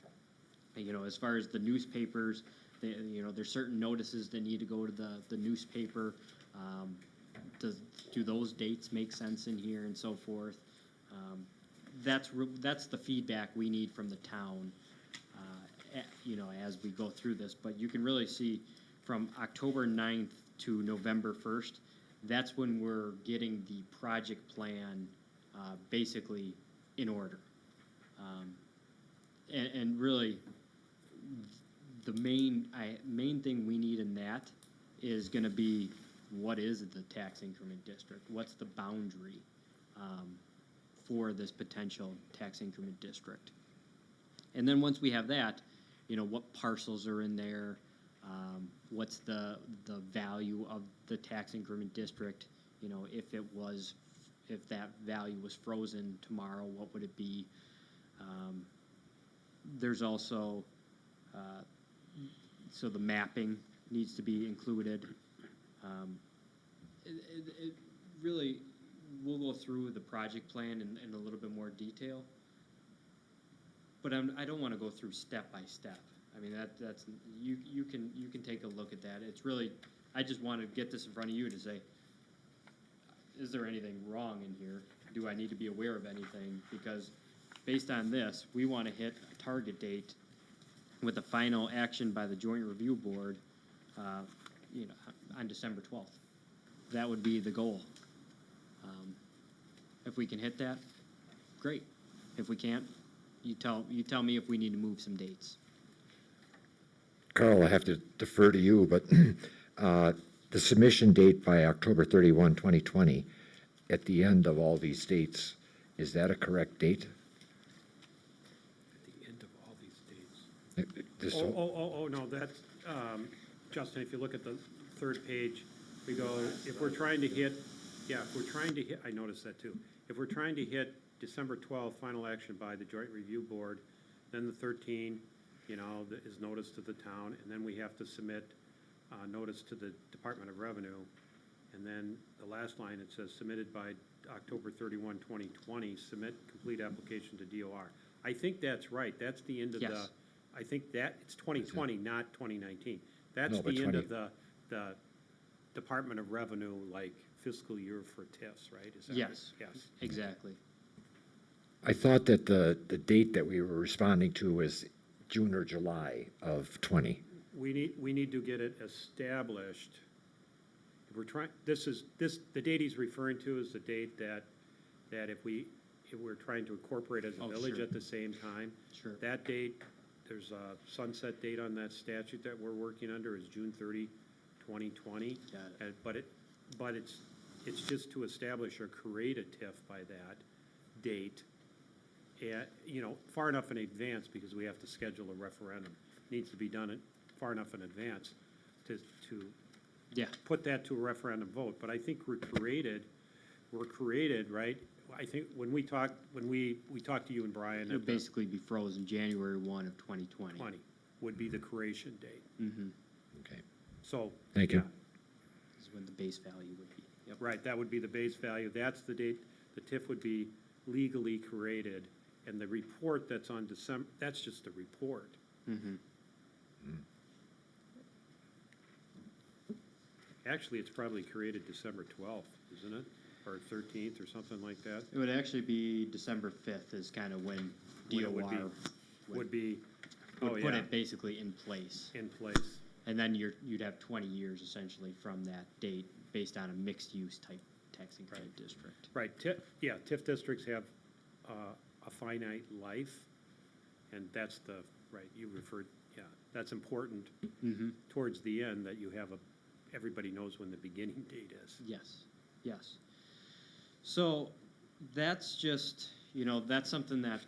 As far as the newspapers, there's certain notices that need to go to the newspaper. Do those dates make sense in here and so forth? That's the feedback we need from the town, as we go through this. But you can really see from October 9th to November 1st, that's when we're getting the project plan basically in order. And really, the main thing we need in that is gonna be, what is the tax increment district? What's the boundary for this potential tax increment district? And then once we have that, what parcels are in there? What's the value of the tax increment district? If that value was frozen tomorrow, what would it be? There's also, so the mapping needs to be included. It really, we'll go through the project plan in a little bit more detail. But I don't want to go through step by step. I mean, that's you can take a look at that. It's really, I just want to get this in front of you to say, is there anything wrong in here? Do I need to be aware of anything? Because based on this, we want to hit a target date with a final action by the Joint Review Board, on December 12th. That would be the goal. If we can hit that, great. If we can't, you tell me if we need to move some dates. Carl, I have to defer to you, but the submission date by October 31, 2020, at the end of all these dates, is that a correct date? At the end of all these dates. This- No, that's, Justin, if you look at the third page, we go, if we're trying to hit, I noticed that too. If we're trying to hit December 12th, final action by the Joint Review Board, then the 13, is notice to the town, and then we have to submit notice to the Department of Revenue. And then the last line, it says submitted by October 31, 2020, submit complete application to DOR. I think that's right. That's the end of Yes. I think that, it's 2020, not 2019. That's No, but the end 20. of the Department of Revenue, like fiscal year for TIFs, right? Is that Yes. right? Yes. Exactly. I thought that the date that we were responding to was June or July of 20. We need to get it established. If we're trying, the date he's referring to is the date that if we're trying to incorporate as a Oh, village sure. at the same time. Sure. That date, there's a sunset date on that statute that we're working under is June 30, 2020. Got it. But it's just to establish or create a TIF by that date. Far enough in advance, because we have to schedule a referendum. Needs to be done far enough in advance to Yeah. put that to a referendum vote. But I think we're created, right? I think when we talked to you and Brian It'll at the basically be frozen January 1 of 2020. 20 would be the creation date. Mm-hmm. Okay. So. Thank you. yeah, Is when the base value would be. Yep. Right, that would be the base value. That's the date the TIF would be legally created. And the report that's on December, that's just a report. Mm-hmm. Actually, it's probably created December 12th, isn't it? Or 13th or something like that. It would actually be December 5th is kind of when When DOR it would be, would oh, put yeah, it basically in place. in place. And then you'd have 20 years essentially from that date based on a mixed-use type tax increment district. Right, TIF districts have a finite life, and that's you referred, that's important Mm-hmm. towards the end, that you have everybody knows when the beginning date is. Yes, yes. So that's just, that's something that,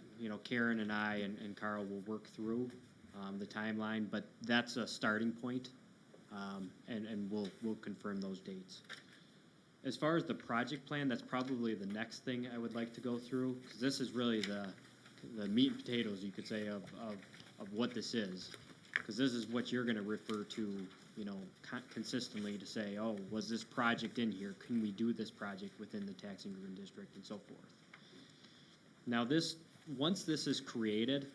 Karen and I and Carl will work through, the timeline, but that's a starting point, and we'll confirm those dates. As far as the project plan, that's probably the next thing I would like to go through, because this is really the meat and potatoes, you could say, of what this is. Because this is what you're gonna refer to, you know, consistently to say, oh, was this project in here? Can we do this project within the tax increment district and so forth? Now this, once this is created,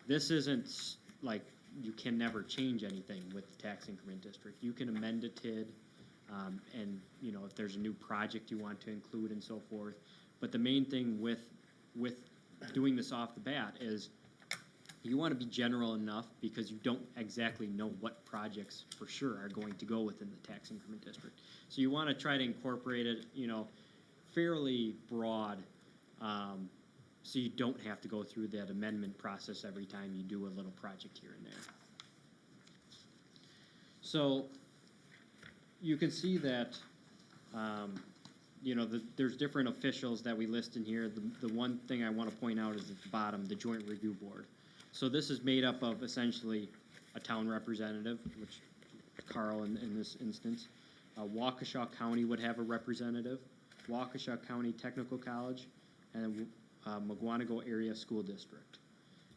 this isn't like, you can never change anything with the tax increment district. You can amend a TID, and, you know, if there's a new project you want to include and so forth. But the main thing with doing this off the bat is you want to be general enough because you don't exactly know what projects for sure are going to go within the tax increment district. So you want to try to incorporate it, you know, fairly broad, so you don't have to go through that amendment process every time you do a little project here and there. So you can see that, you know, there's different officials that we list in here. The one thing I want to point out is at the bottom, the Joint Review Board. So this is made up of essentially a town representative, which Carl in this instance. Waukesha County would have a representative, Waukesha County Technical College, and Mugwanago Area School District.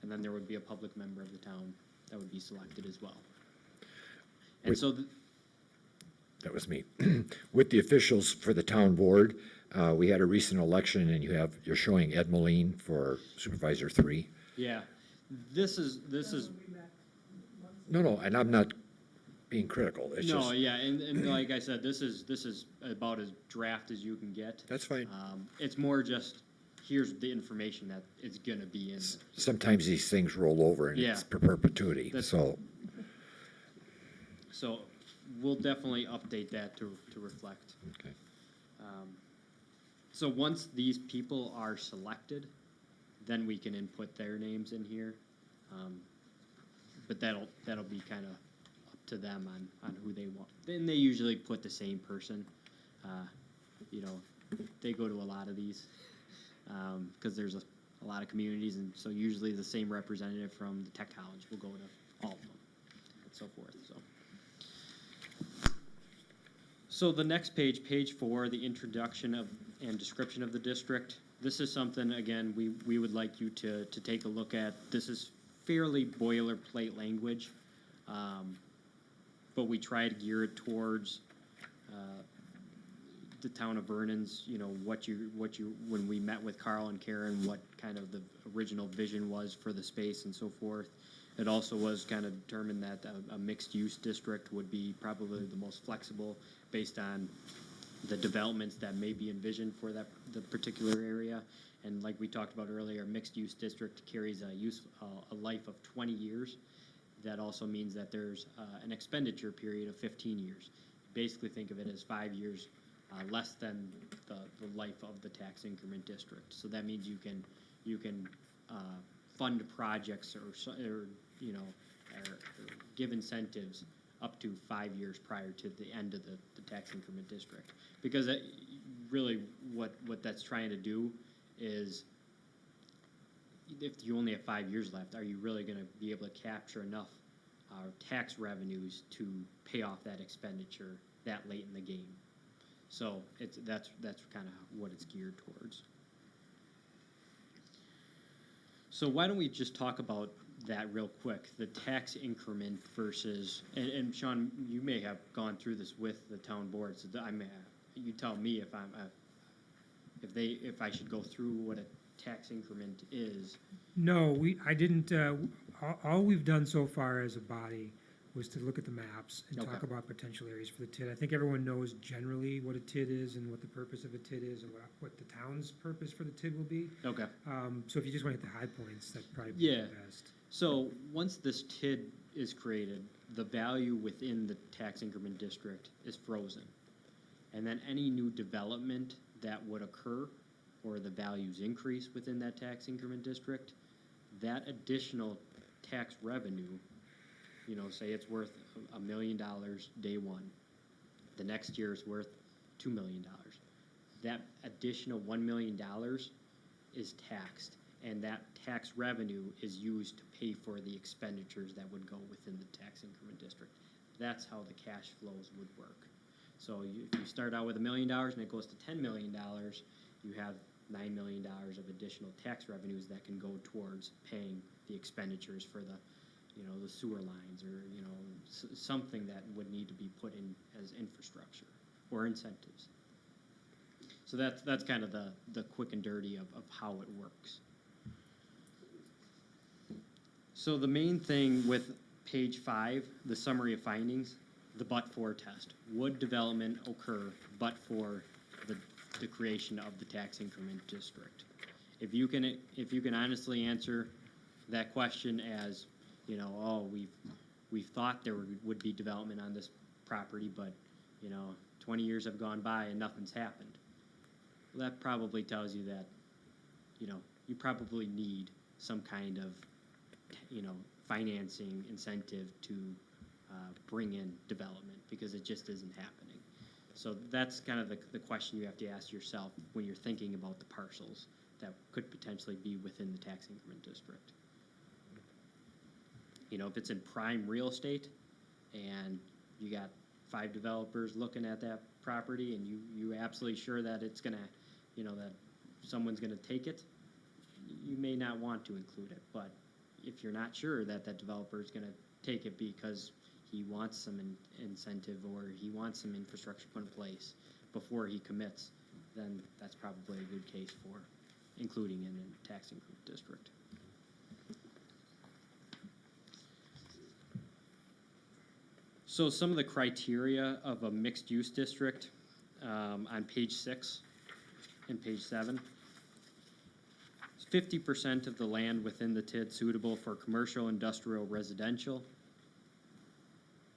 And then there would be a public member of the town that would be selected as well. And so That was me. With the officials for the town board, we had a recent election, and you're showing Ed Moline for Supervisor 3. yeah, this is. No, and I'm not being critical. It's No, just, yeah, and like I said, this is about as draft as you can get. that's fine. It's more just, here's the information that is gonna be in there. Sometimes these things roll over and it's Yeah. perpetuity, That's- so. So we'll definitely update that to reflect. Okay. So once these people are selected, then we can input their names in here. But that'll be kind of up to them on who they want. Then they usually put the same person. You know, they go to a lot of these, because there's a lot of communities, and so usually the same representative from the tech college will go to all of them, and so forth, so. So the next page, page 4, the introduction of and description of the district. This is something, again, we would like you to take a look at. This is fairly boilerplate language, but we try to gear it towards the town of Vernon's, you know, when we met with Carl and Karen, what kind of the original vision was for the space and so forth. It also was kind of determined that a mixed-use district would be probably the most flexible based on the developments that may be envisioned for the particular area. And like we talked about earlier, mixed-use district carries a life of 20 years. That also means that there's an expenditure period of 15 years. Basically think of it as 5 years less than the life of the tax increment district. So that means you can fund projects or you know, or give incentives up to 5 years prior to the end of the tax increment district. Because really what that's trying to do is, if you only have 5 years left, are you really gonna be able to capture enough tax revenues to pay off that expenditure that late in the game? So that's kind of what it's geared towards. So why don't we just talk about that real quick, the tax increment versus, and Sean, you may have gone through this with the town board, so you tell me if I should go through what a tax increment is. No, I didn't, all we've done so far as a body was to look at the maps and talk Okay. about potential areas for the TID. I think everyone knows generally what a TID is and what the purpose of a TID is and what the town's purpose for the TID will be. Okay. So if you just want to hit the high points, that'd probably be Yeah. the best. So once this TID is created, the value within the tax increment district is frozen. And then any new development that would occur, or the values increase within that tax increment district, that additional tax revenue, you know, say it's worth $1 million day one, the next year is worth $2 million. That additional $1 million is taxed, and that tax revenue is used to pay for the expenditures that would go within the tax increment district. That's how the cash flows would work. So if you start out with $1 million and it goes to $10 million, you have $9 million of additional tax revenues that can go towards paying the expenditures for the the sewer lines or, something that would need to be put in as infrastructure or incentives. So that's kind of the quick and dirty of how it works. So the main thing with page 5, the summary of findings, the but-for test. Would development occur but for the creation of the tax increment district? If you can honestly answer that question as, we've thought there would be development on this property, but, 20 years have gone by and nothing's happened. Well, that probably tells you that, you probably need some kind of, financing incentive to bring in development, because it just isn't happening. So that's kind of the question you have to ask yourself when you're thinking about the parcels that could potentially be within the tax increment district. If it's in prime real estate and you got 5 developers looking at that property and you absolutely sure that it's gonna, that someone's gonna take it, you may not want to include it. But if you're not sure that that developer is gonna take it because he wants some incentive or he wants some infrastructure put in place before he commits, then that's probably a good case for including in a tax increment district. So some of the criteria of a mixed-use district on page 6 and page 7. 50% of the land within the TID suitable for commercial, industrial, residential.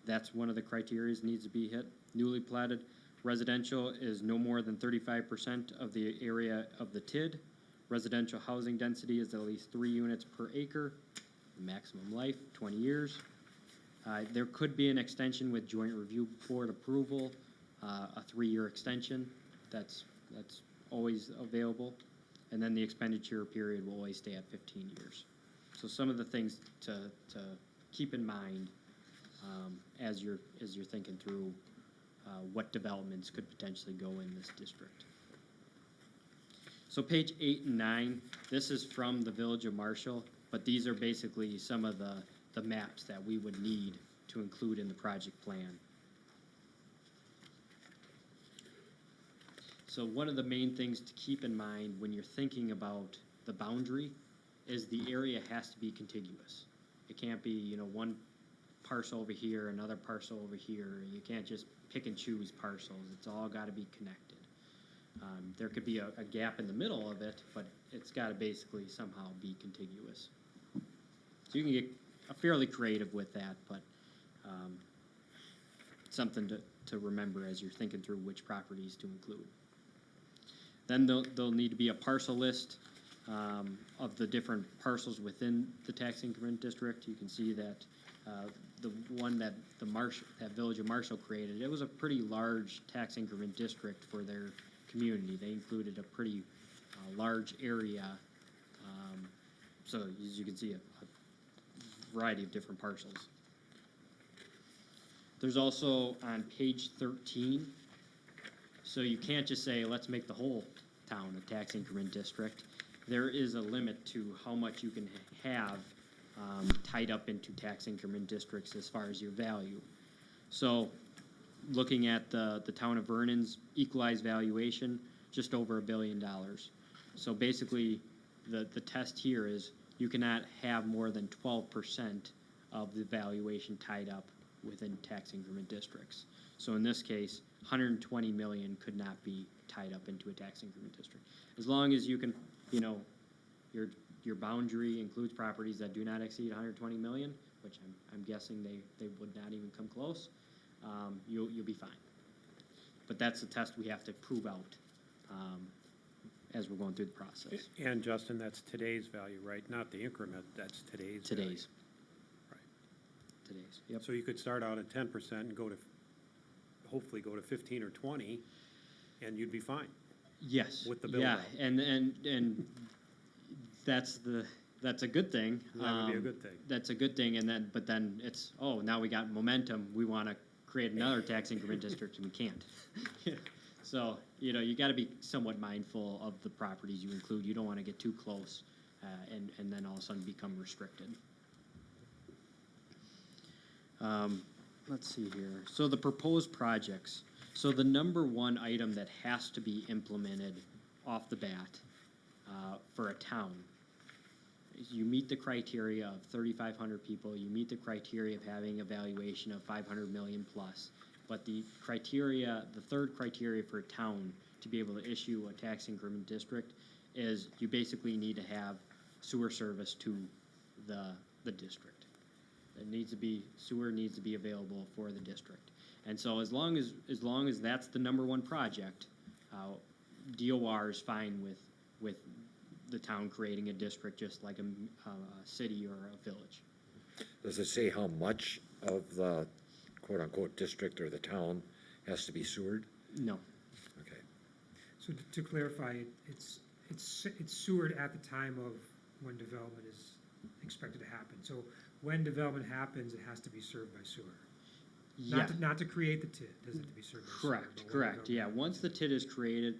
That's one of the criteria that needs to be hit. Newly platted residential is no more than 35% of the area of the TID. Residential housing density is at least 3 units per acre. Maximum life, 20 years. There could be an extension with joint review board approval, a 3-year extension. That's always available. And then the expenditure period will always stay at 15 years. So some of the things to keep in mind as you're thinking through what developments could potentially go in this district. So page 8 and 9, this is from the Village of Marshall, but these are basically some of the maps that we would need to include in the project plan. So one of the main things to keep in mind when you're thinking about the boundary is the area has to be contiguous. It can't be, one parcel over here, another parcel over here. You can't just pick and choose parcels. It's all got to be connected. There could be a gap in the middle of it, but it's got to basically somehow be contiguous. So you can get fairly creative with that, but something to remember as you're thinking through which properties to include. Then there'll need to be a parcel list of the different parcels within the tax increment district. You can see that the one that that Village of Marshall created, it was a pretty large tax increment district for their community. They included a pretty large area. So as you can see, a variety of different parcels. There's also on page 13, so you can't just say, let's make the whole town a tax increment district. There is a limit to how much you can have tied up into tax increment districts as far as your value. So looking at the town of Vernon's equalized valuation, just over $1 billion. So basically, the test here is you cannot have more than 12% of the valuation tied up within tax increment districts. So in this case, 120 million could not be tied up into a tax increment district. As long as you can, your boundary includes properties that do not exceed 120 million, which I'm guessing they would not even come close, you'll be fine. But that's the test we have to prove out as we're going through the process. And Justin, that's today's value, right? Not the increment, that's today's value. Today's. Right. Today's, yep. So you could start out at 10% and hopefully go to 15 or 20, and you'd be fine. Yes. With the build yeah, out. and that's a good thing. That would be a good thing. That's a good thing, but then it's, now we got momentum. We want to create another tax increment district, and we can't. So, you got to be somewhat mindful of the properties you include. You don't want to get too close and then all of a sudden become restricted. Let's see here. So the proposed projects. So the number one item that has to be implemented off the bat for a town is you meet the criteria of 3,500 people, you meet the criteria of having a valuation of 500 million plus. But the criteria, the third criteria for a town to be able to issue a tax increment district is you basically need to have sewer service to the district. It needs to be, sewer needs to be available for the district. And so as long as that's the number one project, DOR is fine with the town creating a district just like a city or a village. Does it say how much of the quote-unquote district or the town has to be sewered? No. Okay. So to clarify, it's sewered at the time of when development is expected to happen. So when development happens, it has to be served by sewer. Yeah. Not to create the TID, does it have to be served by sewer? Correct, but when correct, yeah. Once the TID is created,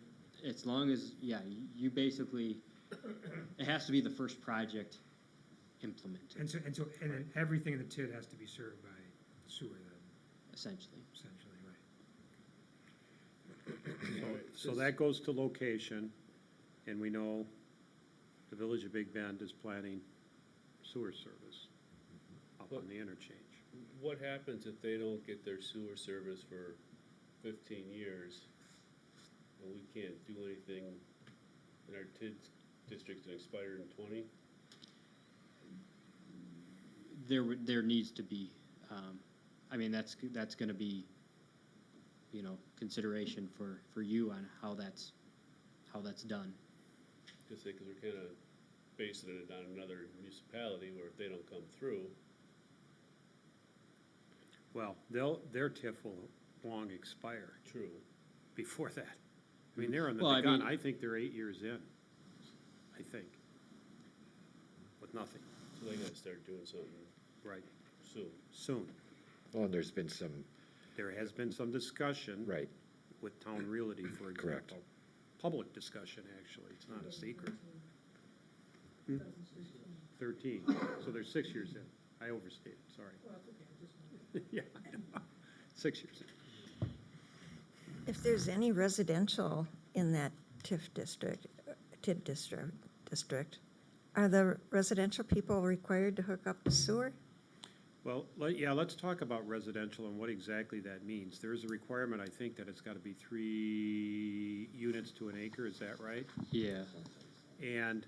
as long as, yeah, you basically, it has to be the first project implemented, And then everything in the TID has to be served by sewer then, essentially. right? So that goes to location, and we know the Village of Big Bend is planning sewer service up on the interchange. What happens if they don't get their sewer service for 15 years and we can't do anything in our TID district that expired in 20? There needs to be, I mean, that's gonna be, you know, consideration for you on how that's done. Just say, because we're kind of basing it on another municipality where if they don't come through, Well, their TIF will long expire true. before that. I mean, they're on the Well, I gun. mean- I think they're 8 years in, I think, with nothing. So they gotta start doing something Right. soon. Well, and there's been some, There has been some discussion. right, With Town Realty, for Correct. example. Public discussion, actually, it's not a secret. 13, so they're 6 years in. I overstated, sorry. Yeah, I know. 6 years in. If there's any residential in that TID district, are the residential people required to hook up to sewer? Well, let's talk about residential and what exactly that means. There is a requirement, I think, that it's got to be 3 units to an acre, is that right? Yeah. And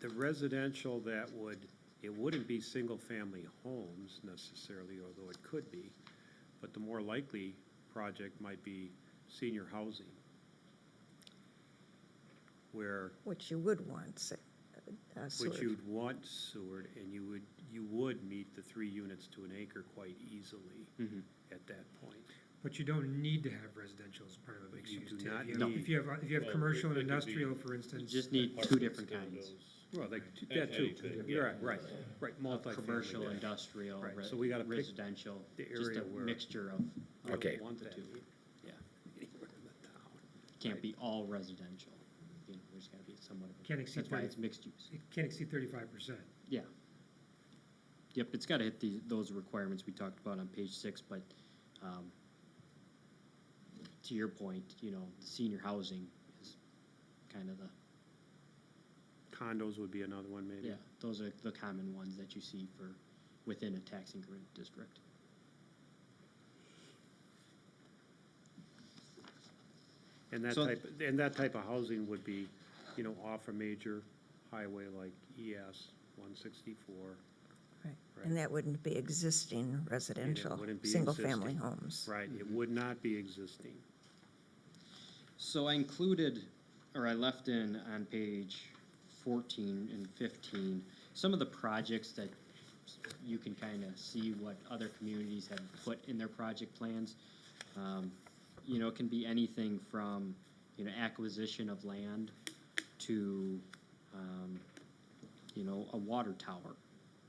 the residential it wouldn't be single-family homes necessarily, although it could be, but the more likely project might be senior housing, where, Which you would want sewer. which you'd want sewered, and you would meet the 3 units to an acre quite easily at that point. But you don't need to have residential as part of a mixed You use do TID. not You know, need- If you have Well, commercial and it could be- industrial, for You instance. just need two different kinds. Condos. Well, that And too. anything, You're yeah. right, multifamily. Commercial, industrial, Right, so we gotta pick residential, the just area a where- mixture of Okay. Want the that, two. yeah, anywhere in the town. Can't be all residential. You know, there's gotta be somewhat of a. Can't exceed That's why 30. it's mixed use. It can't exceed 35%. Yeah. Yep, it's gotta hit those requirements we talked about on page 6, but, to your point, you know, the senior housing is kind of the, Condos would be another one, maybe. yeah, those are the common ones that you see for, within a tax increment district. And that So- type of housing would be, you know, off a major highway like ES 164. Right. Right. And that wouldn't be existing residential, wouldn't be single-family existing. homes. Right, it would not be existing. So I included, or I left in on page 14 and 15, some of the projects that you can kind of see what other communities have put in their project plans. You know, it can be anything from, you know, acquisition of land to, you know, a water tower,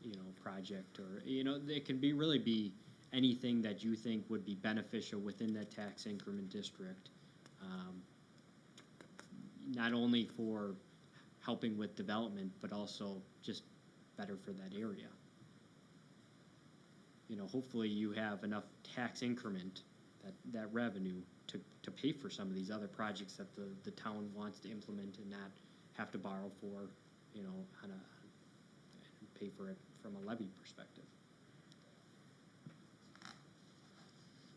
you know, project, or, you know, it can really be anything that you think would be beneficial within that tax increment district. Not only for helping with development, but also just better for that area. hopefully you have enough tax increment, that revenue, to pay for some of these other projects that the town wants to implement and not have to borrow for, and pay for it from a levy perspective.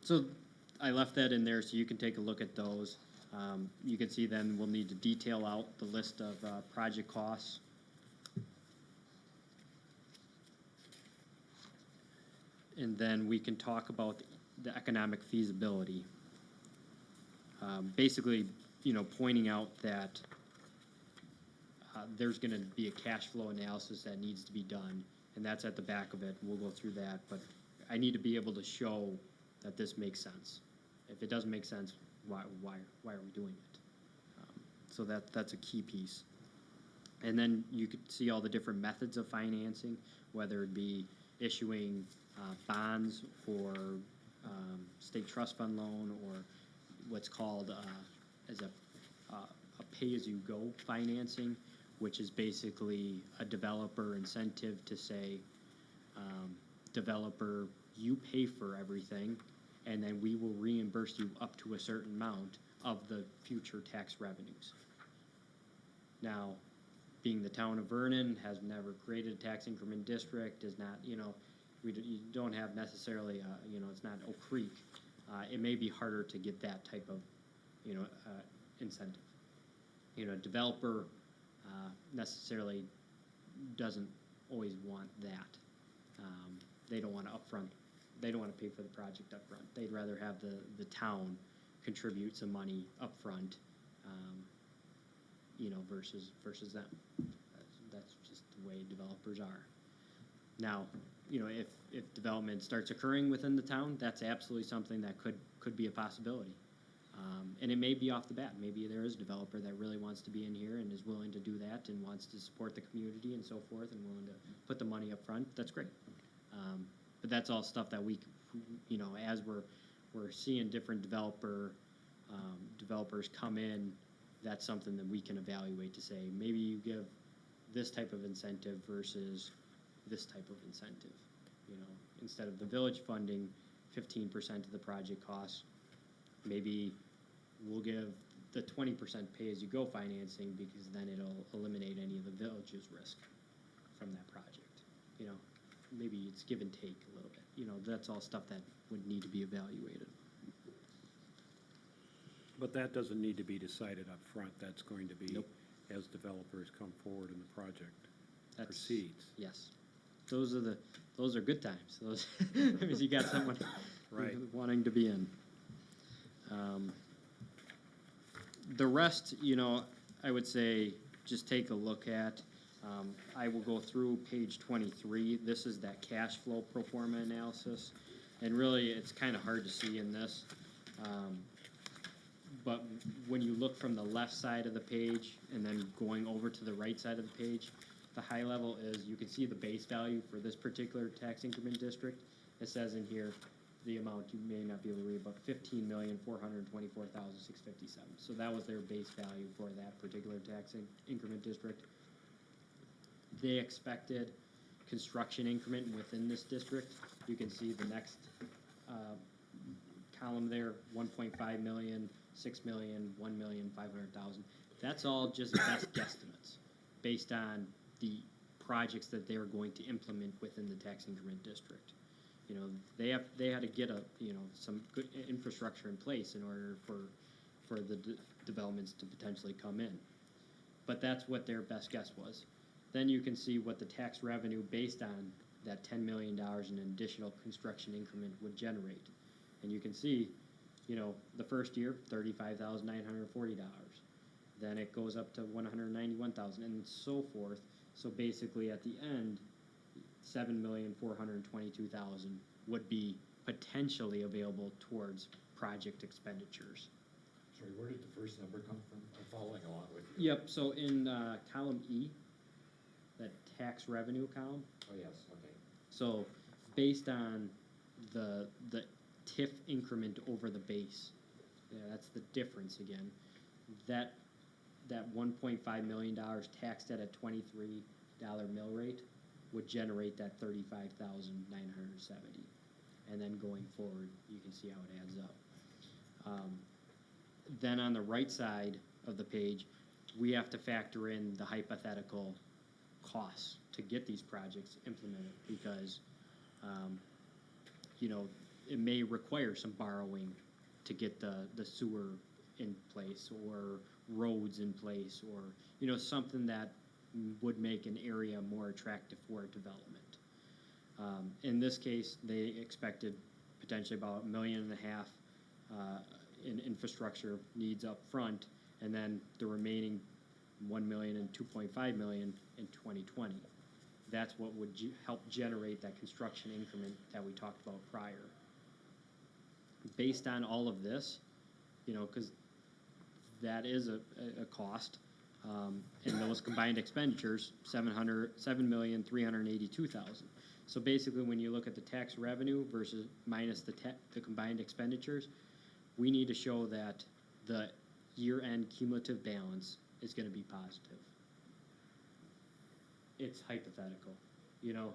So I left that in there so you can take a look at those. You can see then we'll need to detail out the list of project costs. And then we can talk about the economic feasibility. Basically, pointing out that there's gonna be a cash flow analysis that needs to be done, and that's at the back of it. We'll go through that, but I need to be able to show that this makes sense. If it doesn't make sense, why are we doing it? So that's a key piece. And then you could see all the different methods of financing, whether it be issuing bonds or state trust fund loan, or what's called as a pay-as-you-go financing, which is basically a developer incentive to say, developer, you pay for everything, and then we will reimburse you up to a certain amount of the future tax revenues. Now, being the town of Vernon, has never created a tax increment district, is not, you don't have necessarily, it's not Oak Creek. It may be harder to get that type of, incentive. Developer necessarily doesn't always want that. They don't want to upfront, they don't want to pay for the project upfront. They'd rather have the town contribute some money upfront, versus them. That's just the way developers are. Now, if development starts occurring within the town, that's absolutely something that could be a possibility. And it may be off the bat. Maybe there is a developer that really wants to be in here and is willing to do that and wants to support the community and so forth and willing to put the money up front. That's great. But that's all stuff that we, as we're seeing different developers come in, that's something that we can evaluate to say, maybe you give this type of incentive versus this type of incentive. Instead of the village funding 15% of the project cost, maybe we'll give the 20% pay-as-you-go financing, because then it'll eliminate any of the village's risk from that project. Maybe it's give and take a little bit. That's all stuff that would need to be evaluated. But that doesn't need to be decided up front. That's going to be Nope. as developers come forward and the project That's- proceeds. Yes. Those are good times. Those, because you got someone Right. wanting to be in. The rest, I would say, just take a look at. I will go through page 23. This is that cash flow pro forma analysis. And really, it's kind of hard to see in this. But when you look from the left side of the page and then going over to the right side of the page, the high level is, you can see the base value for this particular tax increment district. It says in here, the amount you may not be able to read, but $15,424,657. So that was their base value for that particular tax increment district. They expected construction increment within this district. You can see the next column there, 1.5 million, 6 million, 1,500,000. That's all just best guesstimates based on the projects that they're going to implement within the tax increment district. They had to get some good infrastructure in place in order for the developments to potentially come in. But that's what their best guess was. Then you can see what the tax revenue based on that $10 million in additional construction increment would generate. And you can see, the first year, $35,940. Then it goes up to $191,000 and so forth. So basically at the end, $7,422,000 would be potentially available towards project expenditures. Sorry, where did the first number come from? I'm following along with you. Yep, so in column E, that tax revenue column. Oh, yes, okay. So based on the TIF increment over the base, that's the difference again. That $1.5 million taxed at a $23 mill rate would generate that 35,970. And then going forward, you can see how it adds up. Then on the right side of the page, we have to factor in the hypothetical costs to get these projects implemented, because, you know, it may require some borrowing to get the sewer in place, or roads in place, or, you know, something that would make an area more attractive for development. In this case, they expected potentially about $1.5 million in infrastructure needs up front, and then the remaining $1 million and $2.5 million in 2020. That's what would help generate that construction increment that we talked about prior. Based on all of this, you know, because that is a cost, and those combined expenditures, $7,382,000. So basically, when you look at the tax revenue versus minus the combined expenditures, we need to show that the year-end cumulative balance is going to be positive. It's hypothetical, you know.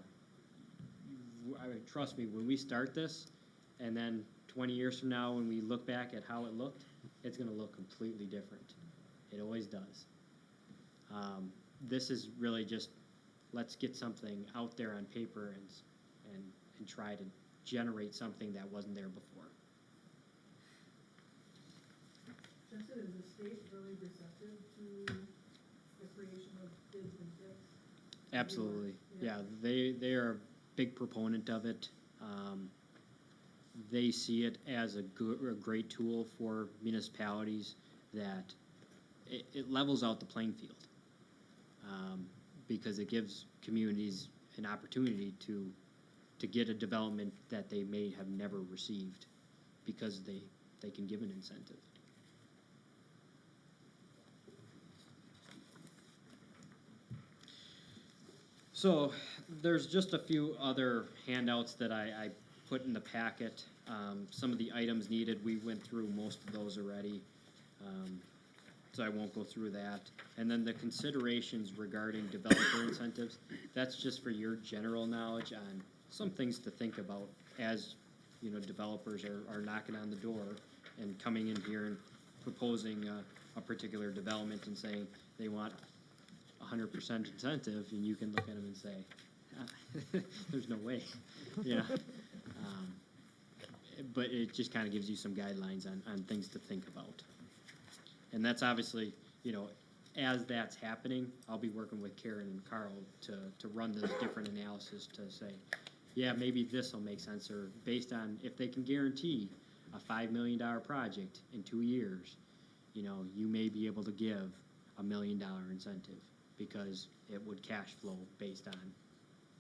Trust me, when we start this, and then 20 years from now, when we look back at how it looked, it's going to look completely different. It always does. This is really just, let's get something out there on paper and try to generate something that wasn't there before. Justin, is the state really receptive to the creation of bids and tips? Absolutely, yeah. They are a big proponent of it. They see it as a great tool for municipalities, that it levels out the playing field, because it gives communities an opportunity to get a development that they may have never received, because they can give an incentive. So there's just a few other handouts that I put in the packet. Some of the items needed, we went through most of those already, so I won't go through that. And then the considerations regarding developer incentives, that's just for your general knowledge on some things to think about as, you know, developers are knocking on the door and coming in here and proposing a particular development and saying they want 100% incentive, and you can look at them and say, there's no way, you know. But it just kind of gives you some guidelines on things to think about. And that's obviously, you know, as that's happening, I'll be working with Karen and Carl to run those different analysis to say, yeah, maybe this will make sense, or based on if they can guarantee a $5 million project in 2 years, you know, you may be able to give $1 million incentive, because it would cash flow based on,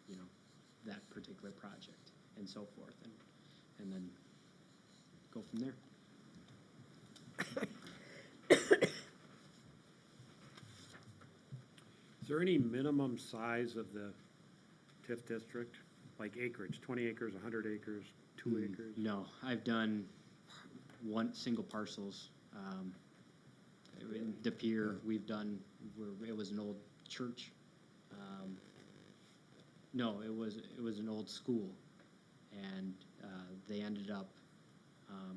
you know, that particular project, and so forth, and then go from there. Is there any minimum size of the TIF district, like acreage, 20 acres, 100 acres, 2 acres? No, I've done one single parcels. In De Pere, we've done, it was an old church. No, it was an old school, and they ended up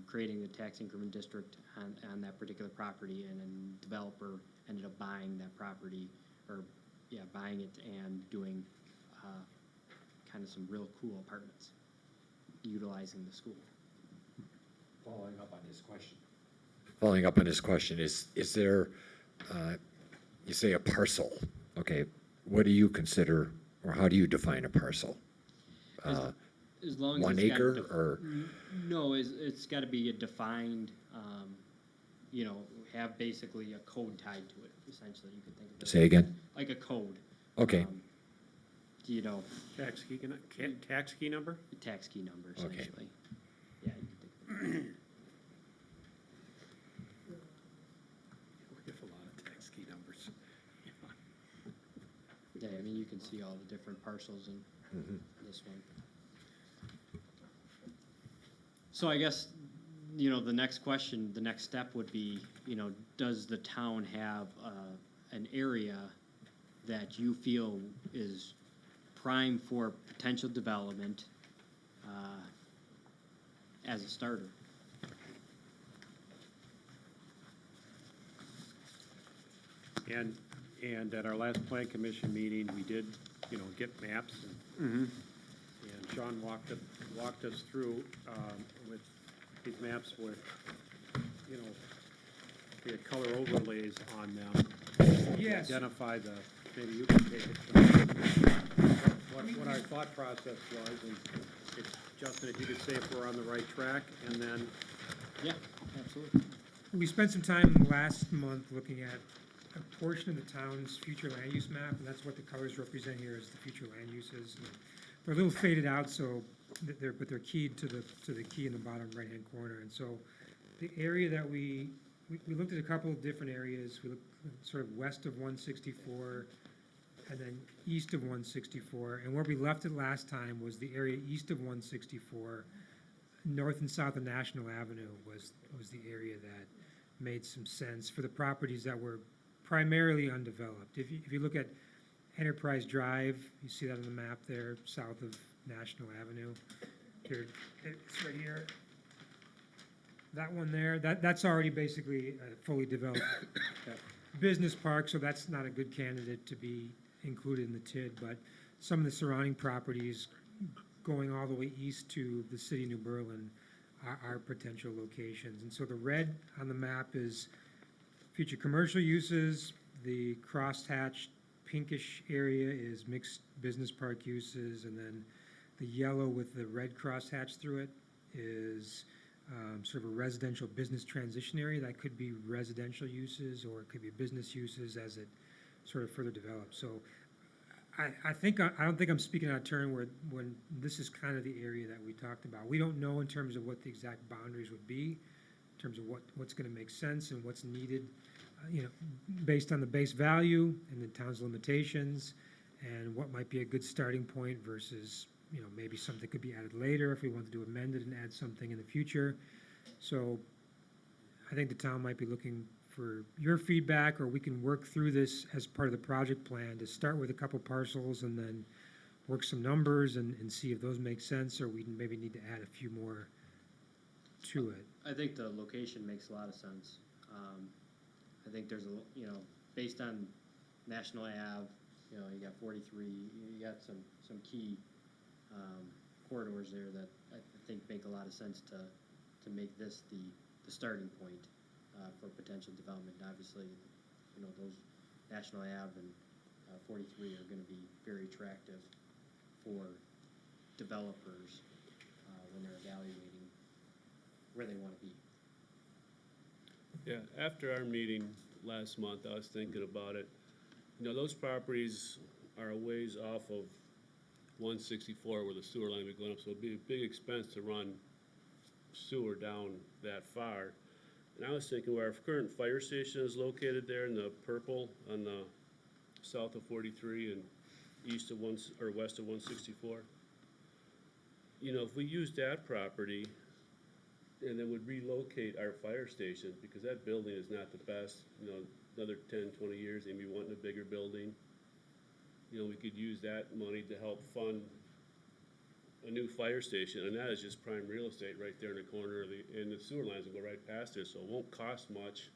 creating the tax increment district on that particular property, and then developer ended up buying that property, or buying it and doing kind of some real cool apartments, utilizing the school. Following up on his question, is there, you say a parcel, okay, what do you consider, or how do you define a parcel? As long as 1 it's got acre, or? No, it's got to be a defined, you know, have basically a code tied to it, essentially, you could think of it. Say again? Like a code. Okay. You know. Tax key number? Tax key number, essentially. Okay. Yeah, you could think of it. we have a lot of tax key numbers. Yeah, I mean, you can see all the different parcels in this one. So I guess, you know, the next question, the next step would be, you know, does the town have an area that you feel is prime for potential development as a starter. And at our last plan commission meeting, we did, get maps. And Sean walked us through with these maps with, we had color overlays on them. Yes. Identify maybe you can take it. What our thought process was, and if, Justin, if you could say if we're on the right track, and then, Yeah, absolutely. We spent some time last month looking at a portion of the town's future land use map, and that's what the colors represent here is the future land uses. They're a little faded out, so but they're keyed to the key in the bottom right-hand corner. And so the area that we looked at a couple of different areas. We looked sort of west of 164 and then east of 164. And where we left it last time was the area east of 164. North and south of National Avenue was the area that made some sense for the properties that were primarily undeveloped. If you look at Enterprise Drive, you see that on the map there, south of National Avenue. Here, it's right here. That one there, that's already basically a fully developed business park, so that's not a good candidate to be included in the TID, but some of the surrounding properties going all the way east to the city of New Berlin are potential locations. And so the red on the map is future commercial uses. The crosshatched pinkish area is mixed business park uses, and then the yellow with the red crosshatch through it is sort of a residential business transition area. That could be residential uses, or it could be business uses as it sort of further develops. So I don't think I'm speaking out of turn when this is kind of the area that we talked about. We don't know in terms of what the exact boundaries would be, in terms of what's going to make sense and what's needed, based on the base value and the town's limitations, and what might be a good starting point versus, maybe something could be added later if we wanted to amend it and add something in the future. So I think the town might be looking for your feedback, or we can work through this as part of the project plan to start with a couple parcels and then work some numbers and see if those make sense, or we maybe need to add a few more to it. I think the location makes a lot of sense. I think there's based on National Ave, you got 43, you got some key corridors there that I think make a lot of sense to make this the starting point for potential development. And obviously, those National Ave and 43 are going to be very attractive for developers when they're evaluating where they want to be. Yeah, after our meeting last month, I was thinking about it. Those properties are a ways off of 164 where the sewer line would be going up, so it'd be a big expense to run sewer down that far. And I was thinking where our current fire station is located there in the purple on the south of 43 and west of 164. If we use that property and then would relocate our fire station, because that building is not the best, another 10, 20 years, they'd be wanting a bigger building. We could use that money to help fund a new fire station, and that is just prime real estate right there in the corner of and the sewer lines will go right past it, so it won't cost much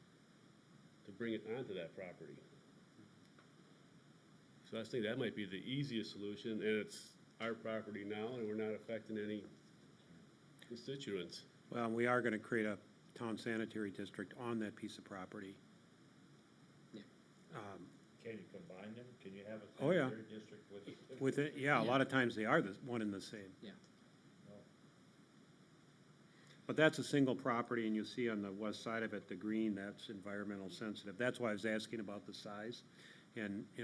to bring it onto that property. So I think that might be the easiest solution, and it's our property now, and we're not affecting any constituents. Well, we are going to create a town sanitary district on that piece of property. Yeah. Can you combine them? Can you have a Oh, yeah. sanitary district with? With it, yeah, a lot of times they are one and the same. Yeah. But that's a single property, and you see on the west side of it, the green, that's environmental sensitive. That's why I was asking about the size. And, the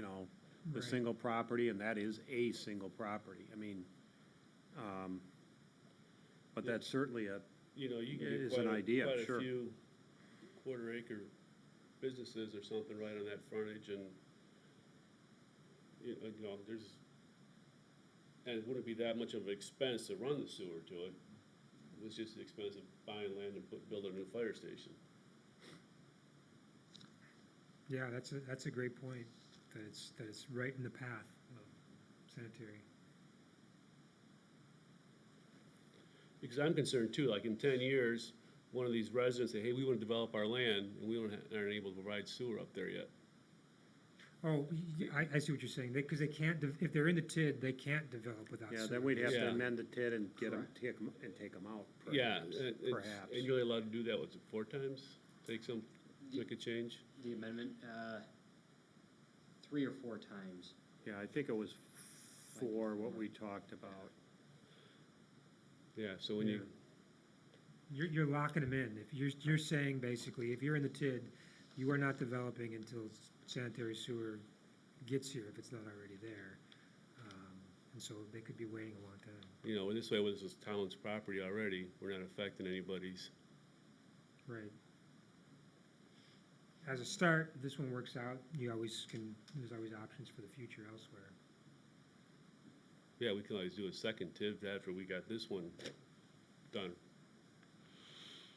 Right. single property, and that is a single property. I mean, but that's certainly You can is get an idea, quite sure. a few quarter-acre businesses or something right on that frontage, and and it wouldn't be that much of an expense to run the sewer to it. It's just the expense of buying land and build a new fire station. Yeah, that's a great point, that it's right in the path of sanitary. Because I'm concerned too, like in 10 years, one of these residents say, hey, we want to develop our land, and we aren't able to provide sewer up there yet. Oh, I see what you're saying, because they can't, if they're in the TID, they can't develop without Yeah, sewer. then we'd have to Yeah. amend the TID and get them, Correct. take them out, Yeah, perhaps, perhaps. and you're only allowed to do that, what's it, 4 times? Make a change? The amendment, 3 or 4 times. Yeah, I think it was 4, what we talked about. Yeah, so when you, You're locking them in. If you're saying basically, if you're in the TID, you are not developing until sanitary sewer gets here, if it's not already there. And so they could be waiting a long time. you know, this way, with this is town's property already, we're not affecting anybody's. Right. As a start, if this one works out, you always can, there's always options for the future elsewhere. Yeah, we can always do a second TID after we got this one done.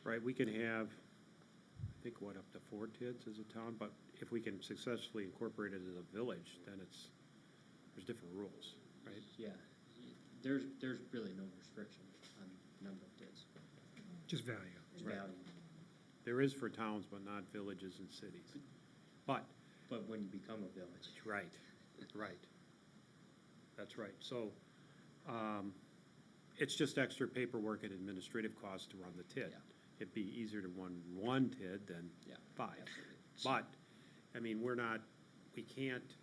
Right, we can have, I think, what, up to 4 TIDs as a town, but if we can successfully incorporate it as a village, then there's different rules, right? Yeah, there's really no restriction on number of TIDs. Just value. It's Right. value. There is for towns, but not villages and cities. But, But when you become a village. right, right. That's right. So, it's just extra paperwork and administrative costs to run the TID. Yeah. It'd be easier to run 1 TID than Yeah, 5. absolutely. But, I mean, we can't,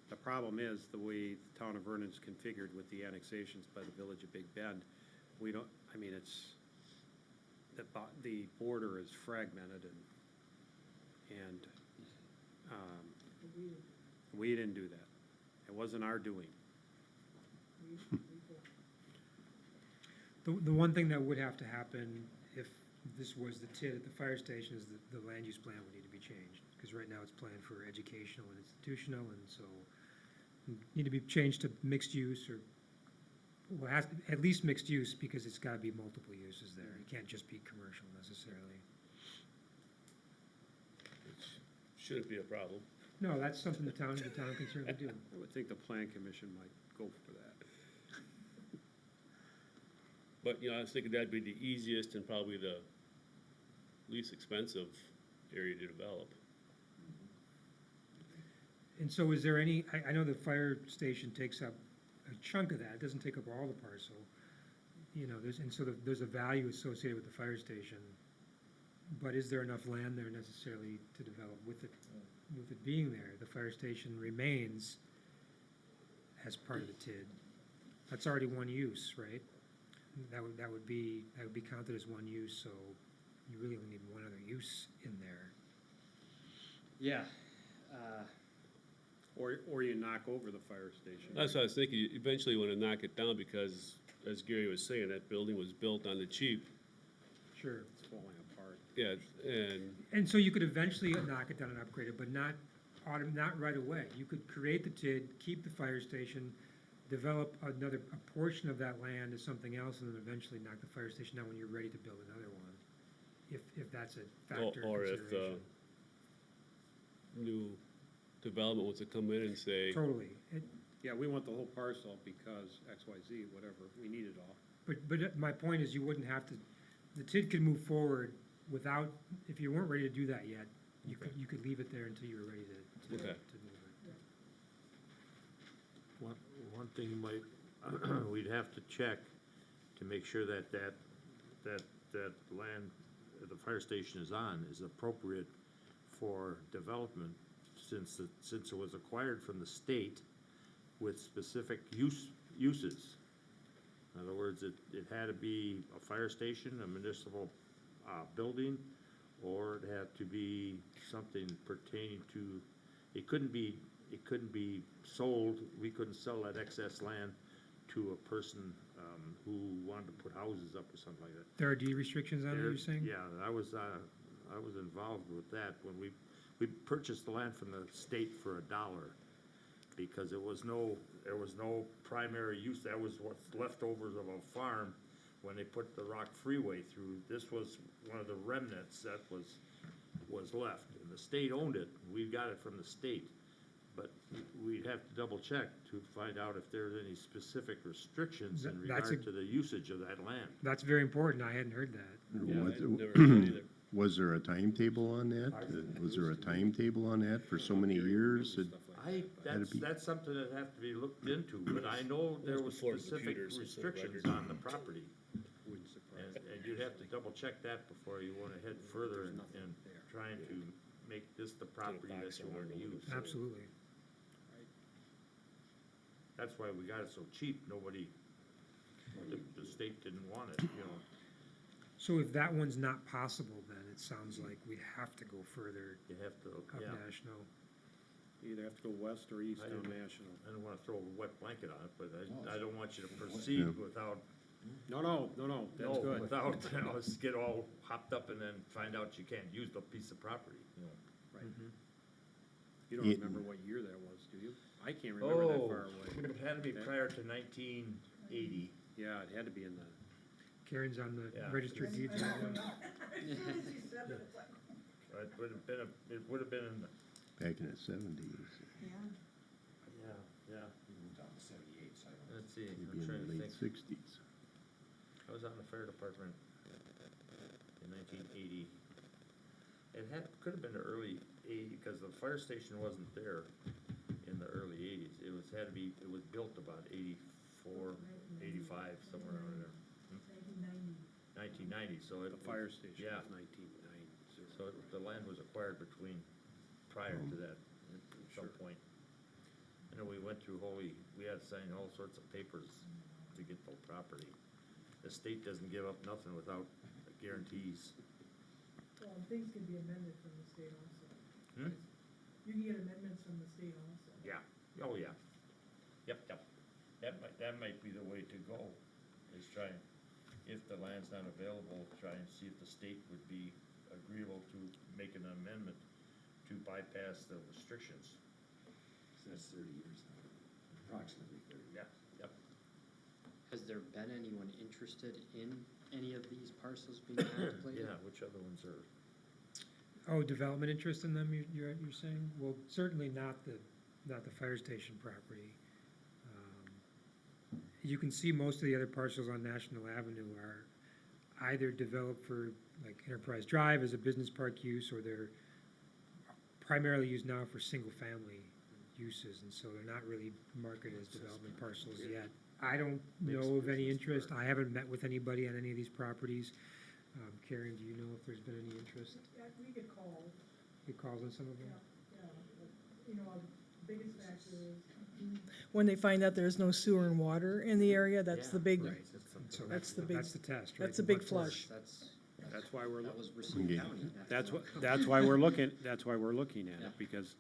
the problem is the way the town of Vernon's configured with the annexations by the village of Big Bend. We don't, I mean, the border is fragmented and we didn't do that. It wasn't our doing. The one thing that would have to happen if this was the TID at the fire station is that the land use plan would need to be changed. Because right now it's planned for educational and institutional, and so need to be changed to mixed use or, well, at least mixed use, because it's gotta be multiple uses there. It can't just be commercial necessarily. Shouldn't be a problem. No, that's something the town can certainly do. I would think the plan commission might go for that. But, you know, I was thinking that'd be the easiest and probably the least expensive area to develop. And so is there any, I know the fire station takes up a chunk of that, it doesn't take up all the parcel. You know, there's a value associated with the fire station. But is there enough land there necessarily to develop with it being there? The fire station remains as part of the TID. That's already one use, right? That would be counted as one use, so you really only need one other use in there. Yeah. Or you knock over the fire station. That's what I was thinking, eventually you want to knock it down because, as Gary was saying, that building was built on the cheap. Sure. It's falling apart. Yeah, And so you could eventually knock it down and upgrade it, but not right away. You could create the TID, keep the fire station, develop a portion of that land as something else, and then eventually knock the fire station down when you're ready to build another one, if that's a factor in or if consideration. new development wants to come in and say, Totally. Yeah, we want the whole parcel because X, Y, Z, whatever, we need it all. But my point is, you wouldn't have to, the TID could move forward without, if you weren't ready to do that yet, you could leave it there until you were ready to Okay. move it. One thing you might, we'd have to check to make sure that land the fire station is on is appropriate for development, since it was acquired from the state with specific uses. In other words, it had to be a fire station, a municipal building, or it had to be something pertaining to, it couldn't be sold, we couldn't sell that excess land to a person who wanted to put houses up or something like that. There are deed restrictions on it, you're saying? Yeah, I was involved with that when we purchased the land from the state for $1, because there was no primary use. That was what's leftovers of a farm when they put the Rock Freeway through. This was one of the remnants that was left, and the state owned it. We got it from the state, but we'd have to double check to find out if there's any specific restrictions in That's regard to the usage of that land. That's very important. I hadn't heard that. Yeah, Was- I've never heard that either. Was there a timetable on that? Was there a timetable on that for so many years? That's something that have to be looked into, but I know there was Before specific computers, so restrictions record. on the property. And you'd have to double check that before you wanna head further in trying to make this the property that you wanna use. Absolutely. That's why we got it so cheap, nobody, the state didn't want it, you know. So if that one's not possible, then it sounds like we'd have to go further You have to, up yeah. national. You either have to go west or east I on didn't- National. I don't wanna throw a wet blanket on it, but I don't want you to proceed without, No, that's no, good. without, you know, just get all hopped up and then find out you can't use the piece of property, you know. Right. Mm-hmm. You don't It- remember what year that was, do you? I can't remember that far away. It had to be prior to 1980. Yeah, it had to be in the, Karen's on the Yeah. registered deeds right now. It would have been in the, Back in the 70s, Yeah. yeah. Moved down to 78, so I don't. Let's see, maybe I'm in trying the to late think. 60s. I was on the fire department in 1980. Could have been the early 80s, because the fire station wasn't there in the early 80s. It was built about 84, 85, somewhere around there. 1990, so it. the fire station Yeah. was 1990. So the land was acquired prior to that, at some point. I know we went through we had to sign all sorts of papers to get the property. The state doesn't give up nothing without guarantees. Well, things can be amended from the state also. Hmm? You can get amendments from the state also. Yeah, oh, yeah. Yep. That might be the way to go, is try, if the land's not available, try and see if the state would be agreeable to make an amendment to bypass the restrictions. So that's 30 years now, approximately 30. Yeah, yep. Has there been anyone interested in any of these parcels being contemplated? Yeah, which other ones are? Oh, development interest in them, you're saying? Well, certainly not the fire station property. You can see most of the other parcels on National Avenue are either developed for, like, Enterprise Drive as a business park use, or they're primarily used now for single-family uses, and so they're not really marketed as development parcels yet. I don't know of any interest. I haven't met with anybody on any of these properties. Karen, do you know if there's been any interest? Yeah, we get calls, Get calls on some of them? yeah, but, you know, the biggest factor is when they find out there's no sewer and water in the area, that's the big, Right. So That's the big- That's the test, right? that's the big What for? flush. That's why we're, That was Racine Okay. County. that's why we're looking at Yeah. it, because,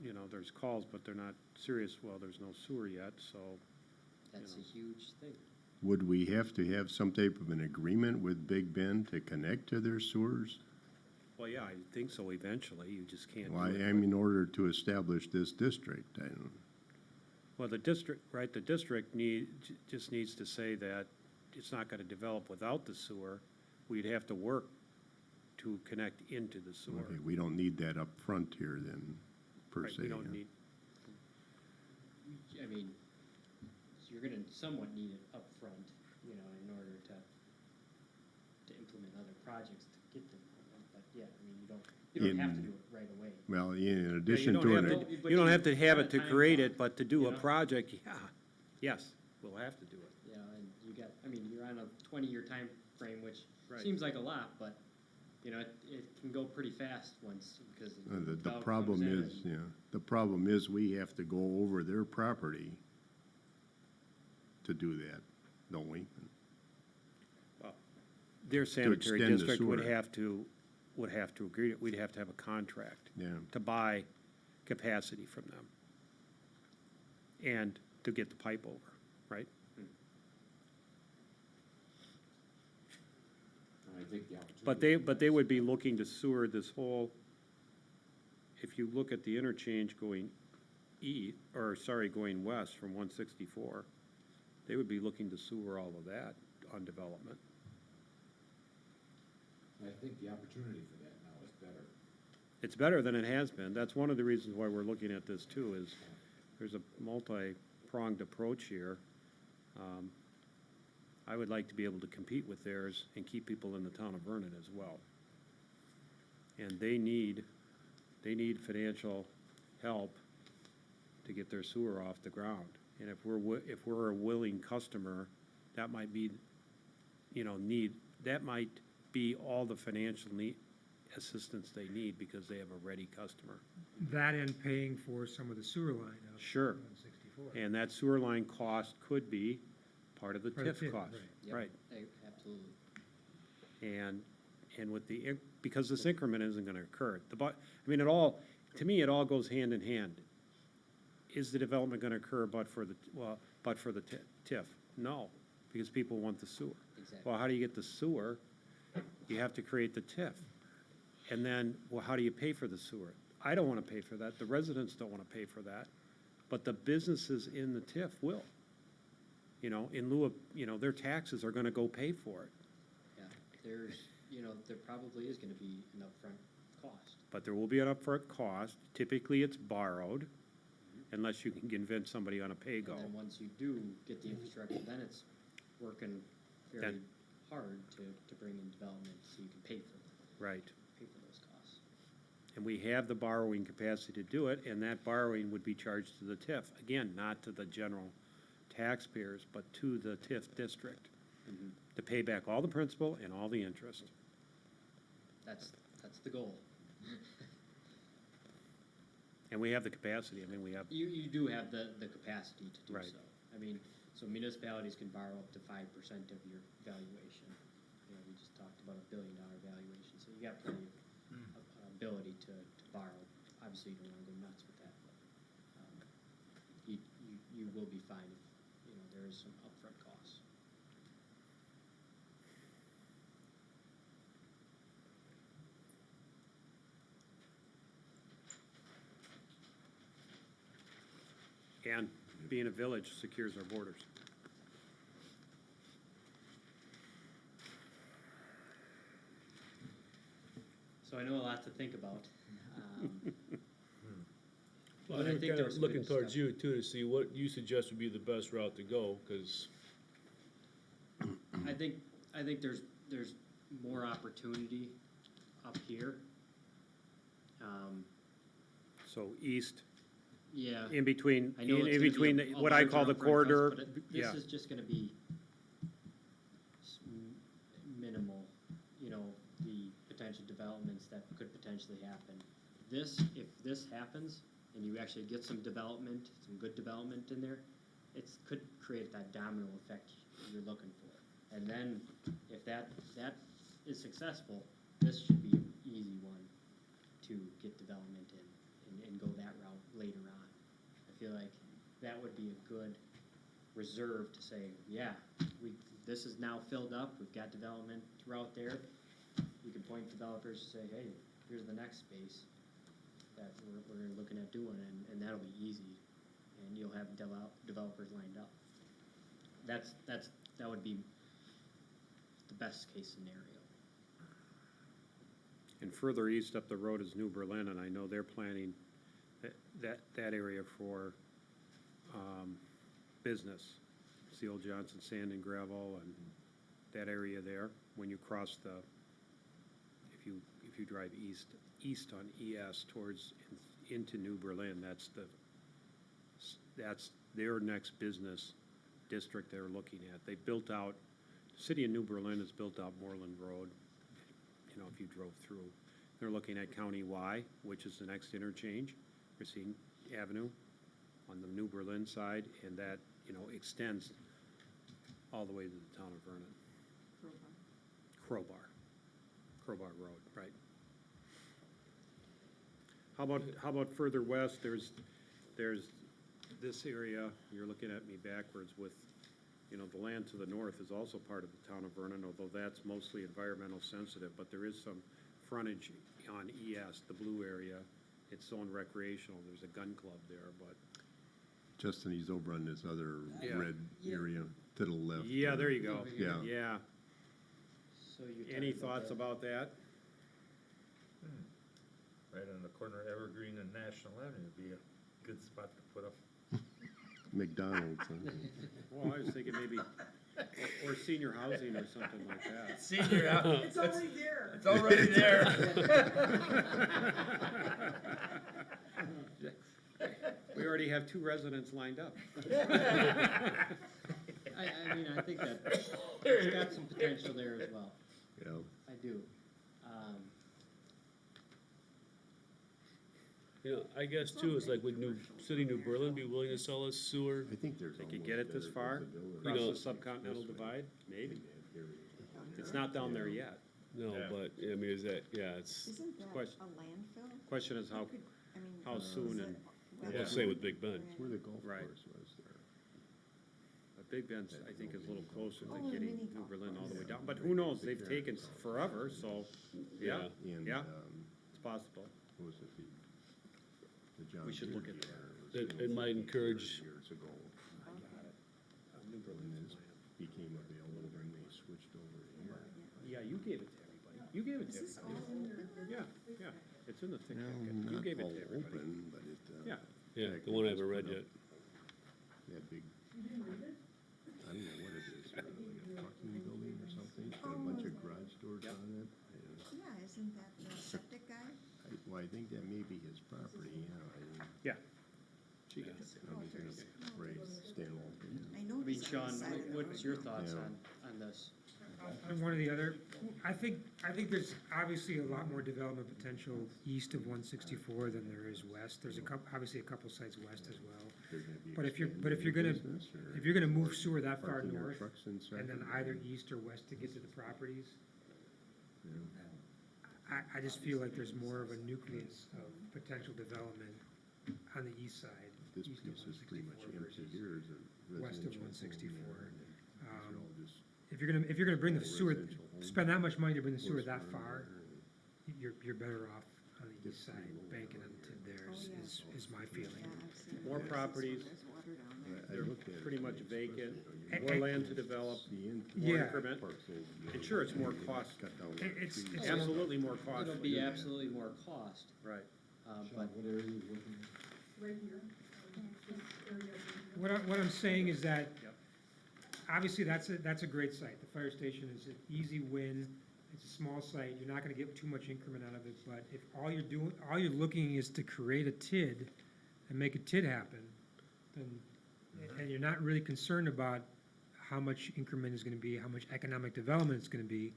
you know, there's calls, but they're not serious, well, there's no sewer yet, so. That's a huge thing. Would we have to have some type of an agreement with Big Bend to connect to their sewers? Well, yeah, I think so eventually, you just can't Well, do it. I mean, in order to establish this district, I don't, Well, the district just needs to say that it's not gonna develop without the sewer. We'd have to work to connect into the sewer. okay, we don't need that up front here then, per Right, se. we don't huh? need, I mean, you're gonna somewhat need it up front, you know, in order to implement other projects to get them. But yeah, I mean, you don't have to In- do it right away. Well, in yeah, addition you to don't it, have to, But you don't you have to have have it a to time create clock, it, but to do you a know? project, yeah, yes, we'll have to do it. You know, and you got, I mean, you're on a 20-year time frame, which Right. seems like a lot, but, you know, it can go pretty fast once, because. the development problem comes in is, and- yeah, the problem is we have to go over their property to do that, don't we? Their sanitary extend the district would sewer. have to agree, we'd have to have a contract Yeah, to buy capacity from them. And to get the pipe over, right? And I think the opportunity. But they would be looking to sewer this whole, if you look at the interchange going going west from 164, they would be looking to sewer all of that on development. I think the opportunity for that now is better. It's better than it has been. That's one of the reasons why we're looking at this too, is there's a multi-pronged approach here. I would like to be able to compete with theirs and keep people in the town of Vernon as well. And they need financial help to get their sewer off the ground. And if we're a willing customer, that might be, that might be all the financial assistance they need because they have a ready customer. That and paying for some of the sewer line up Sure. on 64. And that sewer line cost could be part of the Part of TIF TIF, cost. right. Yep, Right. Absolutely. And with because this increment isn't gonna occur. To me, it all goes hand in hand. Is the development gonna occur but for the TIF? No, because people want the sewer. Exactly. Well, how do you get the sewer? You have to create the TIF. And then, well, how do you pay for the sewer? I don't wanna pay for that, the residents don't wanna pay for that, but the businesses in the TIF will. In lieu of, their taxes are gonna go pay for it. Yeah, there probably is gonna be an upfront cost. But there will be an upfront cost. Typically, it's borrowed, unless you can convince somebody on a pay-go. And then once you do get the infrastructure, then it's working very Then- hard to bring in development so you can pay for Right. those costs. And we have the borrowing capacity to do it, and that borrowing would be charged to the TIF. Again, not to the general taxpayers, but to the TIF district, to pay back all the principal and all the interest. That's the goal. And we have the capacity. We have, You do have the capacity to do Right. so. So municipalities can borrow up to 5% of your valuation. We just talked about $1 billion valuation, so you got plenty of ability to borrow. Obviously, you don't wanna go nuts with that, but, you will be fine if, there is some upfront costs. and being a village secures our borders. So I know a lot to think about. Well, I But think there kind was of some good looking towards stuff. you too, to see what you suggest would be the best route to go, because I think there's more opportunity up here. So east, Yeah. in between, I know it's in gonna be between a what I call larger the upfront corridor. cost, but Yeah. This is just gonna be minimal, the potential developments that could potentially happen. If this happens, and you actually get some development, some good development in there, could create that domino effect you're looking for. And then, if that is successful, this should be an easy one to get development in and go that route later on. I feel like that would be a good reserve to say, yeah, this is now filled up, we've got development route there. You can point developers to say, hey, here's the next space that we're looking at doing, and that'll be easy, and you'll have developers lined up. That would be the best case scenario. And further east up the road is New Berlin, and I know they're planning that area for business. It's the old Johnson Sand and Gravel and that area there. When you cross if you drive east on ES towards into New Berlin, that's their next business district they're looking at. They built out, the city of New Berlin has built out Moreland Road. If you drove through, they're looking at County Y, which is the next interchange, Racine Avenue on the New Berlin side, and that, extends all the way to the town of Vernon. Crowbar Road, right. How about further west, there's this area, you're looking at me backwards with, the land to the north is also part of the town of Vernon, although that's mostly environmental sensitive, but there is some frontage on ES, the blue area. It's zoned recreational, there's a gun club there, but. Justin, he's over on this other Yeah. red area to the left. Yeah, there you go. Over here. Yeah. Yeah. So you're Any talking thoughts about that? right on the corner of Evergreen and National Avenue would be a good spot to put up. McDonald's, huh? Well, I was thinking maybe, or senior housing or something like that. Senior, It's already there. it's already there. We already have 2 residents lined up. I mean, I think that it's got some potential there as well. Yeah. I do. You know, I guess too, it's like, would City New Berlin be willing to sell us sewer? I think there's They almost. could get it this far, You across know- the subcontinental divide, maybe. It's not down there yet. No, Yeah. but, I mean, is that, yeah, it's, Isn't that a question- landfill? Question is how, Could- I mean, how is soon it and, whether- we'll say with Big Ben. Where the golf Right. course was there. Big Ben's, I think, is a little closer Oh, than the getting mini New golf Berlin all the way course. down. But who knows, they've taken forever, so, yeah, And, yeah, it's possible. what was it, the John We should look Deere at that. dealer was It built might encourage- Years ago. New When this became available, then they switched over here. Yeah, you gave it to everybody. You gave it to Is this all everybody. open? Yeah, yeah, it's in the thick Well, packet. You not gave it all to everybody. open, but it, Yeah. Yeah, Jack the one I just haven't read put yet. up that big, I don't know what it is, like a trucking building or something, it's got a bunch of garage doors Yep. on it. Yeah, isn't that the septic guy? Well, I think that may be his property, yeah. Yeah. She got I don't think it's raised standalone. I I know mean, he's on Sean, the side of the what's your road. thoughts Yeah. on this? And one or the other, I think there's obviously a lot more development potential east of 164 than there is west. There's obviously a couple sites west as well. They're gonna be But if you're expanding gonna, the business, or if you're gonna move sewer that far parking their north, trucks inside and then the either building. east or west to get to the properties, Yeah. I just feel like there's more of a nucleus of potential development on the east side. This east piece of is pretty much 164 empty versus here, is a west of residential home 164. there, and then these are all just If you're gonna bring the sewer, residential homes. spend that much money to bring the sewer that horse far, farm there, you're better off on the Gets east side, pretty low banking down on here. there Oh, yeah. is my feeling. Yeah, I've seen it. More There's properties. There's water down and there. I They're looked at it pretty and much it's vacant. especially, you know, More Eh, land to develop, the in- more Yeah. increment. parcels, you And know, sure, it's more you cost. cut down It- the it's- trees. it's- Absolutely more costly. It'll be absolutely more cost, Right. but What area are you looking at? Right here. What I'm saying is that, Yep. obviously, that's a great site. The fire station is an easy win. It's a small site. You're not gonna get too much increment out of it, but if all you're looking is to create a TID and make a TID happen, then, and you're not really concerned about how much increment is gonna be, how much economic development it's gonna be,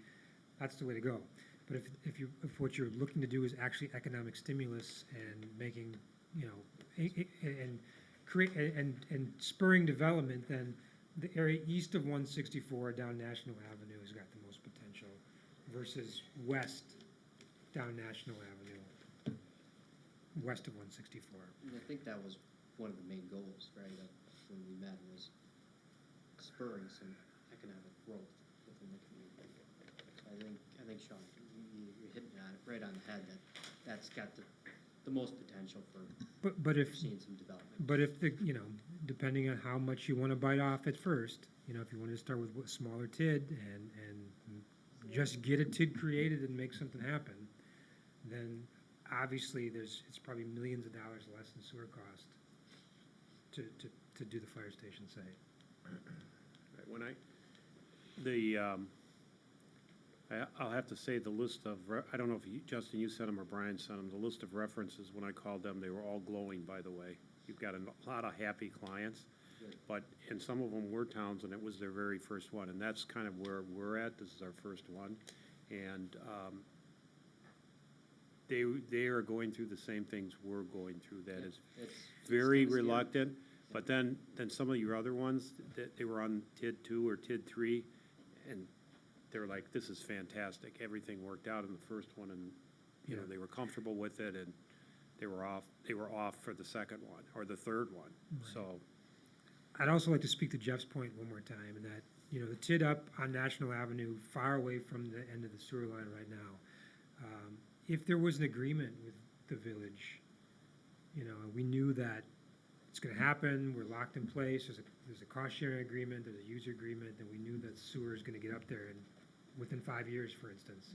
that's the way to go. But if what you're looking to do is actually economic stimulus and making, you know, and create, and spurring development, then the area east of 164 down National Avenue has got the most potential versus west down National Avenue, west of 164. I think that was one of the main goals, right, of when we met, was spurring some economic growth within the community. I think Sean, you're hitting on it right on the head, that's got the most potential for But if, seeing some development. but if depending on how much you want to bite off at first, if you want to start with a smaller TID and just get a TID created and make something happen, then obviously it's probably millions of dollars less in sewer cost to do the fire station site. Right, when I'll have to say the list of, I don't know if Justin, you sent them or Brian sent them, the list of references, when I called them, they were all glowing, by the way. You've got a lot of happy clients, but, and some of them were towns, and it was their very first one, and that's kind of where we're at. This is our first one. And they are going through the same things we're going through. That is It's very kinda scary. reluctant. But then some of your other ones, that they were on TID 2 or TID 3, and they were like, this is fantastic. Everything worked out in the first one, and, they were comfortable with it, and they were off for the second one, or the third one, so. I'd also like to speak to Jeff's point one more time, and that, the TID up on National Avenue, far away from the end of the sewer line right now, if there was an agreement with the village, we knew that it's gonna happen, we're locked in place, there's a cost-sharing agreement, there's a user agreement, and we knew that sewer is gonna get up there within 5 years, for instance.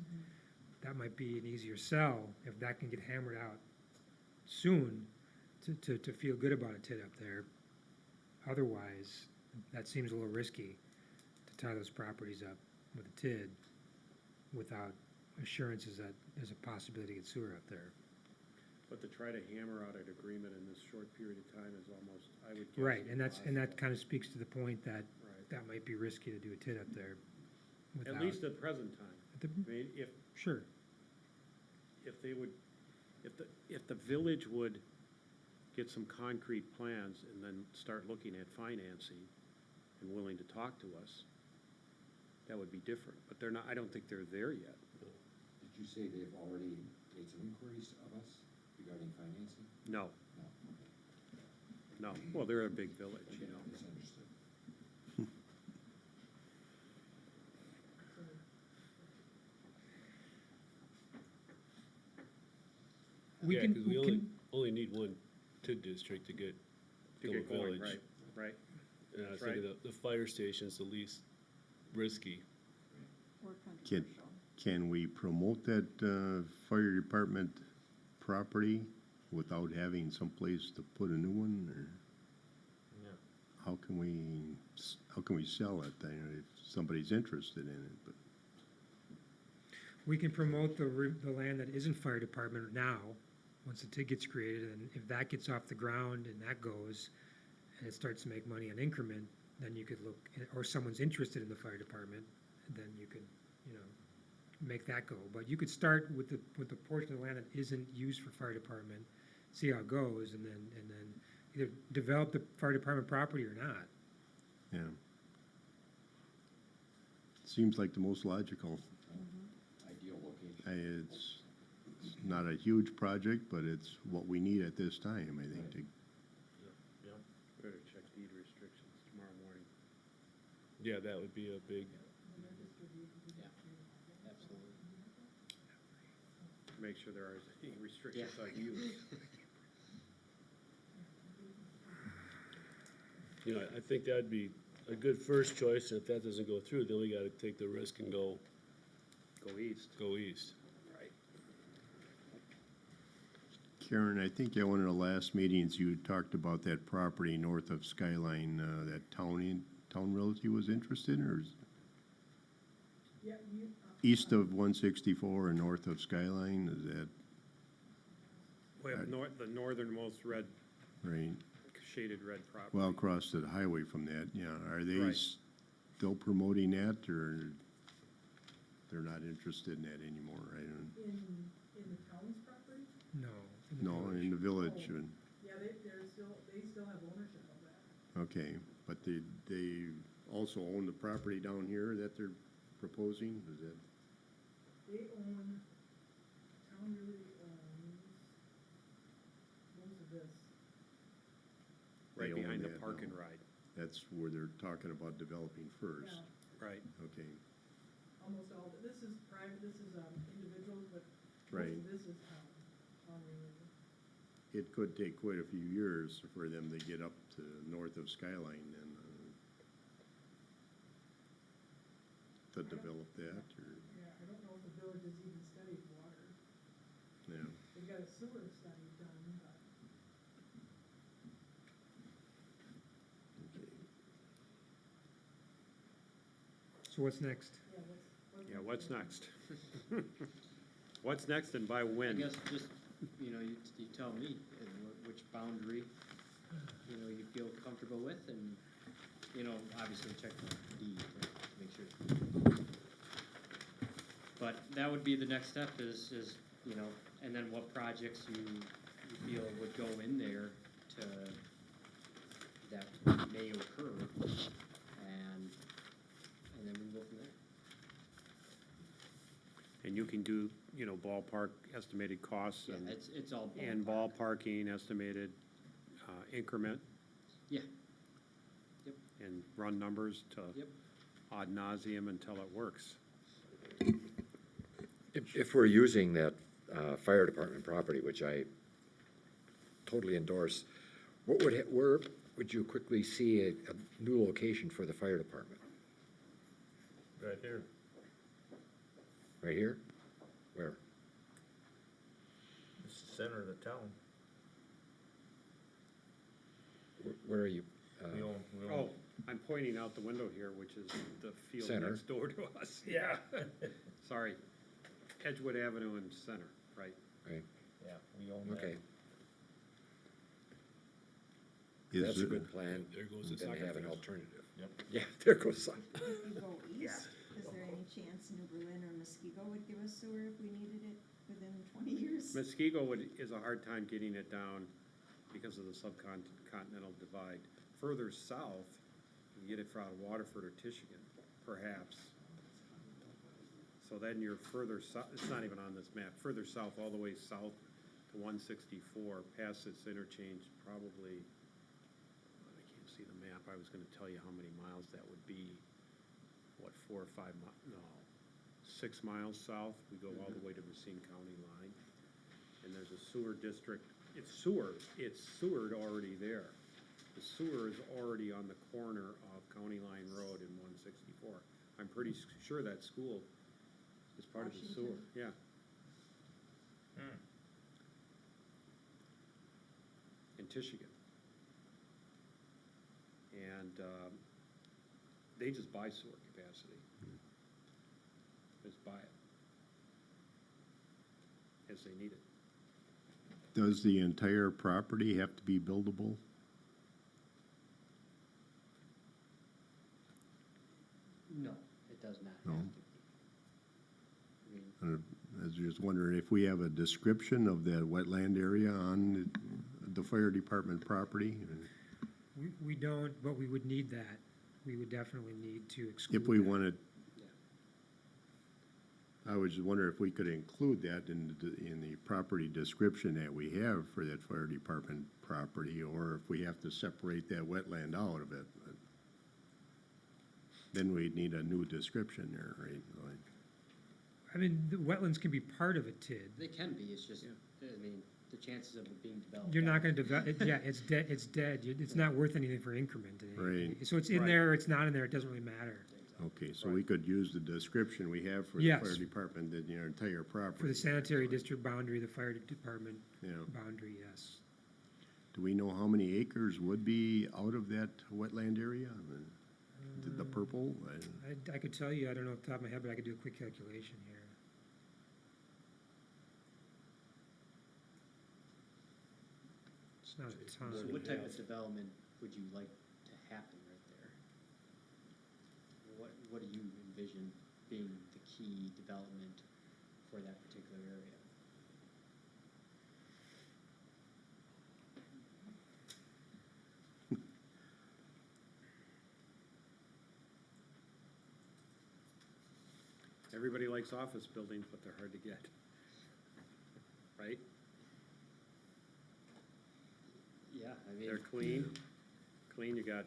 that might be an easier sell if that can get hammered out soon to feel good about a TID up there. Otherwise, that seems a little risky to tie those properties up with a TID without assurances that there's a possibility to get sewer up there. But to try to hammer out an agreement in this short period of time is almost, I would guess. Right, and that impossible. kind of speaks to the point that Right. that might be risky to do a TID up there without. At least at the present time. the- I mean, Sure, if they would, if the village would get some concrete plans and then start looking at financing and willing to talk to us, that would be different. But they're not, I don't think they're there yet. Did you say they've already made some inquiries of us regarding financing? No, No, okay. no. Well, they're a big village, you know. Misunderstood. we Yeah, can, 'cause we we can, only need one TID district to get To Gilmer get going, Village. right, right. And I was That's thinking the fire station's the least risky. Or Can, controversial. can we promote that, fire department property without having someplace to put a new one, or Yeah. how can we sell it, if somebody's interested in it, but, we can promote the land that isn't fire department now, once the TID gets created, and if that gets off the ground and that goes, and it starts to make money on increment, then you could look, or someone's interested in the fire department, then you could, make that go. But you could start with the portion of the land that isn't used for fire department, see how it goes, and then either develop the fire department property or not. yeah. Seems like the most logical. Ideal location. It's not a huge project, but it's what we need at this time, I think, to Yeah. Better check deed restrictions tomorrow morning. Yeah, that would be a big, Yeah, absolutely. Make sure there aren't any restrictions on use. I think that'd be a good first choice, and if that doesn't go through, then we gotta take the risk and go Go east. Right. Karen, I think at one of the last meetings, you talked about that property north of Skyline, that town realty was interested in, or is east of 164 and north of Skyline, is that We have the northernmost red, right? shaded red property. Well, across the highway from that, yeah. Are they Right. still promoting that, or they're not interested in that anymore? I don't, In the town's property? No. no, in the village, Yeah, they still have ownership of that. okay. But they also own the property down here that they're proposing, is that? They own, town really owns most of this. Right They own behind the that park and now. ride. That's where they're talking about developing first. Yeah, Right. Okay, almost all, this is private, this is, individual, but right. most of this is town related. It could take quite a few years for them to get up to north of Skyline and to develop that, or, Yeah, I don't know if the village has even studied water. yeah. They've got a sewer study done, but. So what's next? Yeah, what's next? What's next and by I when? guess just, you tell me which boundary, you feel comfortable with, and, obviously check the deed to make sure. But that would be the next step is, and then what projects you feel would go in there that may occur, and then we go from there. And you can do, ballpark estimated costs Yeah, and, it's all and ballparking estimated increment Yeah. Yep. and run numbers to Yep. ad nauseum until it works. If we're using that fire department property, which I totally endorse, where would you quickly see a new location for the fire department? Right there. Right here? Where? It's the center of the town. Where are you? We own, Oh, I'm pointing out the window here, which is the field Center. next door to us. Yeah. Sorry. Edgewood Avenue and Center, right? Right, yeah, we own that. okay. Is That's a it- good plan. There goes the Then soccer have an field. alternative. Yep. Yeah, there goes some. If you go east, is there any chance New Berlin or Muskego would give us sewer if we needed it within 20 years? Muskego is a hard time getting it down because of the subcontinental divide. Further south, you can get it out of Waterford or Michigan, perhaps. So then you're further south, it's not even on this map, further south, all the way south to 164, past this interchange, probably, I can't see the map, I was gonna tell you how many miles that would be. What, 4 or 5 no, 6 miles south, we go all the way to Racine County line. And there's a sewer district, it's sewered already there. The sewer is already on the corner of County Line Road and 164. I'm pretty sure that school is part of the sewer, Washington? yeah. In Michigan. And they just buy sewer capacity. Just buy it. As they need it. Does the entire property have to be buildable? No, it does not No. have to be. I mean, I was just wondering if we have a description of that wetland area on the fire department property? We don't, but we would need that. We would definitely need to exclude If we that. wanted, I was just wondering if we could include that in the property description that we have for that fire department property, or if we have to separate that wetland out of it. Then we'd need a new description there, right? Like, I mean, the wetlands can be part of a TID. They can be, it's just, I mean, the chances of it being developed. You're not gonna develop, yeah, it's dead, it's not worth anything for increment. Right. So it's in Right. there, it's not in there, it doesn't really matter. Okay, so we could use the description we have for the Yes. fire department, the entire property. For the sanitary district boundary, the fire department Yeah. boundary, yes. Do we know how many acres would be out of that wetland area? The purple? I could tell you, I don't know off the top of my head, but I could do a quick calculation here. It's not a So ton. what type of development would you like to happen right there? What do you envision being the key development for that particular area? Everybody likes office buildings, but they're hard to get. Right? Yeah, I mean. They're clean, you got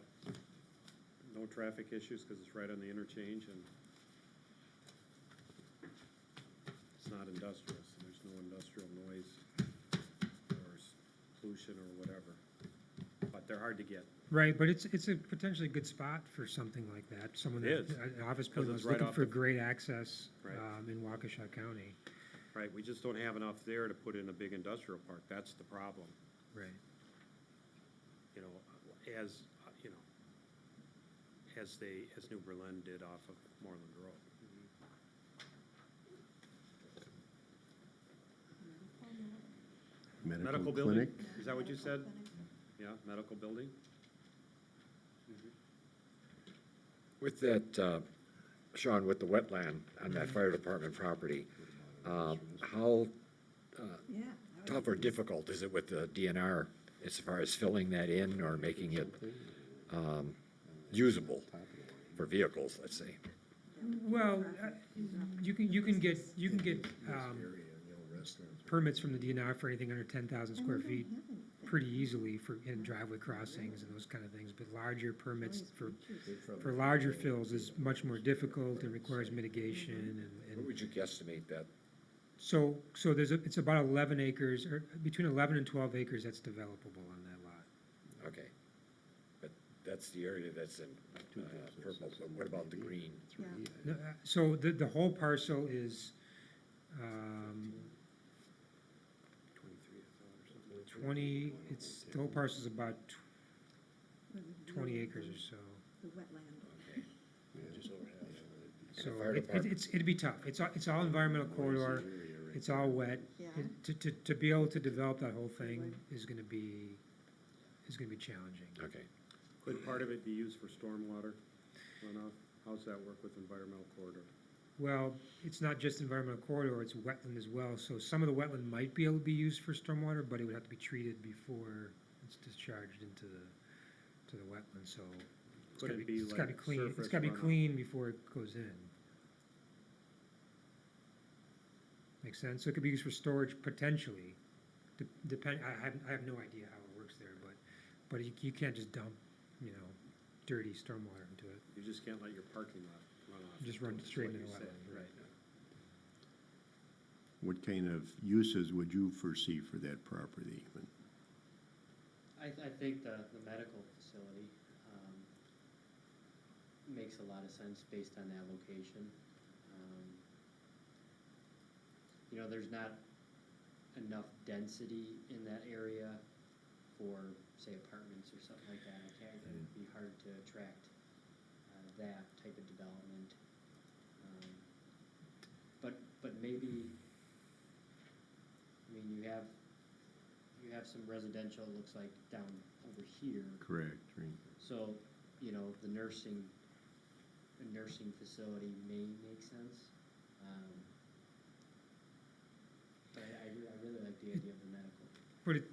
no traffic issues because it's right on the interchange and it's not industrial, so there's no industrial noise or pollution or whatever. But they're hard to get. Right, but it's a potentially good spot for something like that. Someone It that, is, an office 'cause building it's that's right looking off for the- great access, Right. in Waukesha County. Right, we just don't have enough there to put in a big industrial park. That's the problem. Right. You know, as, you know, as New Berlin did off of Moreland Road. Medical building, clinic? is that what you said? Yeah, medical building? With that, Sean, with the wetland on that fire department property, how Yeah. tough or difficult is it with the DNR as far as filling that in or making it usable for vehicles, let's say? Well, you can get permits from the DNR for anything under 10,000 square feet pretty easily in driveway crossings and those kind of things, but larger permits for larger fills is much more difficult and requires mitigation What and, would you guesstimate that? so it's about 11 acres, or between 11 and 12 acres that's developable on that lot. Okay. But that's the area that's in purple, but what about the green? Yeah. No, So the whole parcel is The whole parcel's about 20 acres or so. The wetland. Just over half. So fire department. it'd be tough. It's all environmental corridor, it's all wet. Yeah. To be able to develop that whole thing is gonna be challenging. Okay. Could part of it be used for stormwater runoff? How's that work with environmental corridor? Well, it's not just environmental corridor, it's wetland as well. So some of the wetland might be able to be used for stormwater, but it would have to be treated before it's discharged into the wetland, so it's Could gotta it be, be it's gotta be like clean, it's surface gotta be runoff? clean before it goes in. Makes sense? So it could be used for storage potentially. Depend, I have no idea how it works there, but you can't just dump, dirty stormwater into it. You just can't let your parking lot run off. Just run is straight what into you the said, wetland, right. What kind of uses would you foresee for that property? I think the medical facility, makes a lot of sense based on that location. There's not enough density in that area for, say, apartments or something like that. It would be hard to attract that type of development. But maybe, you have some residential, it looks like, down over here. Correct, right. So, the nursing facility may make sense. But I really like the idea of the medical.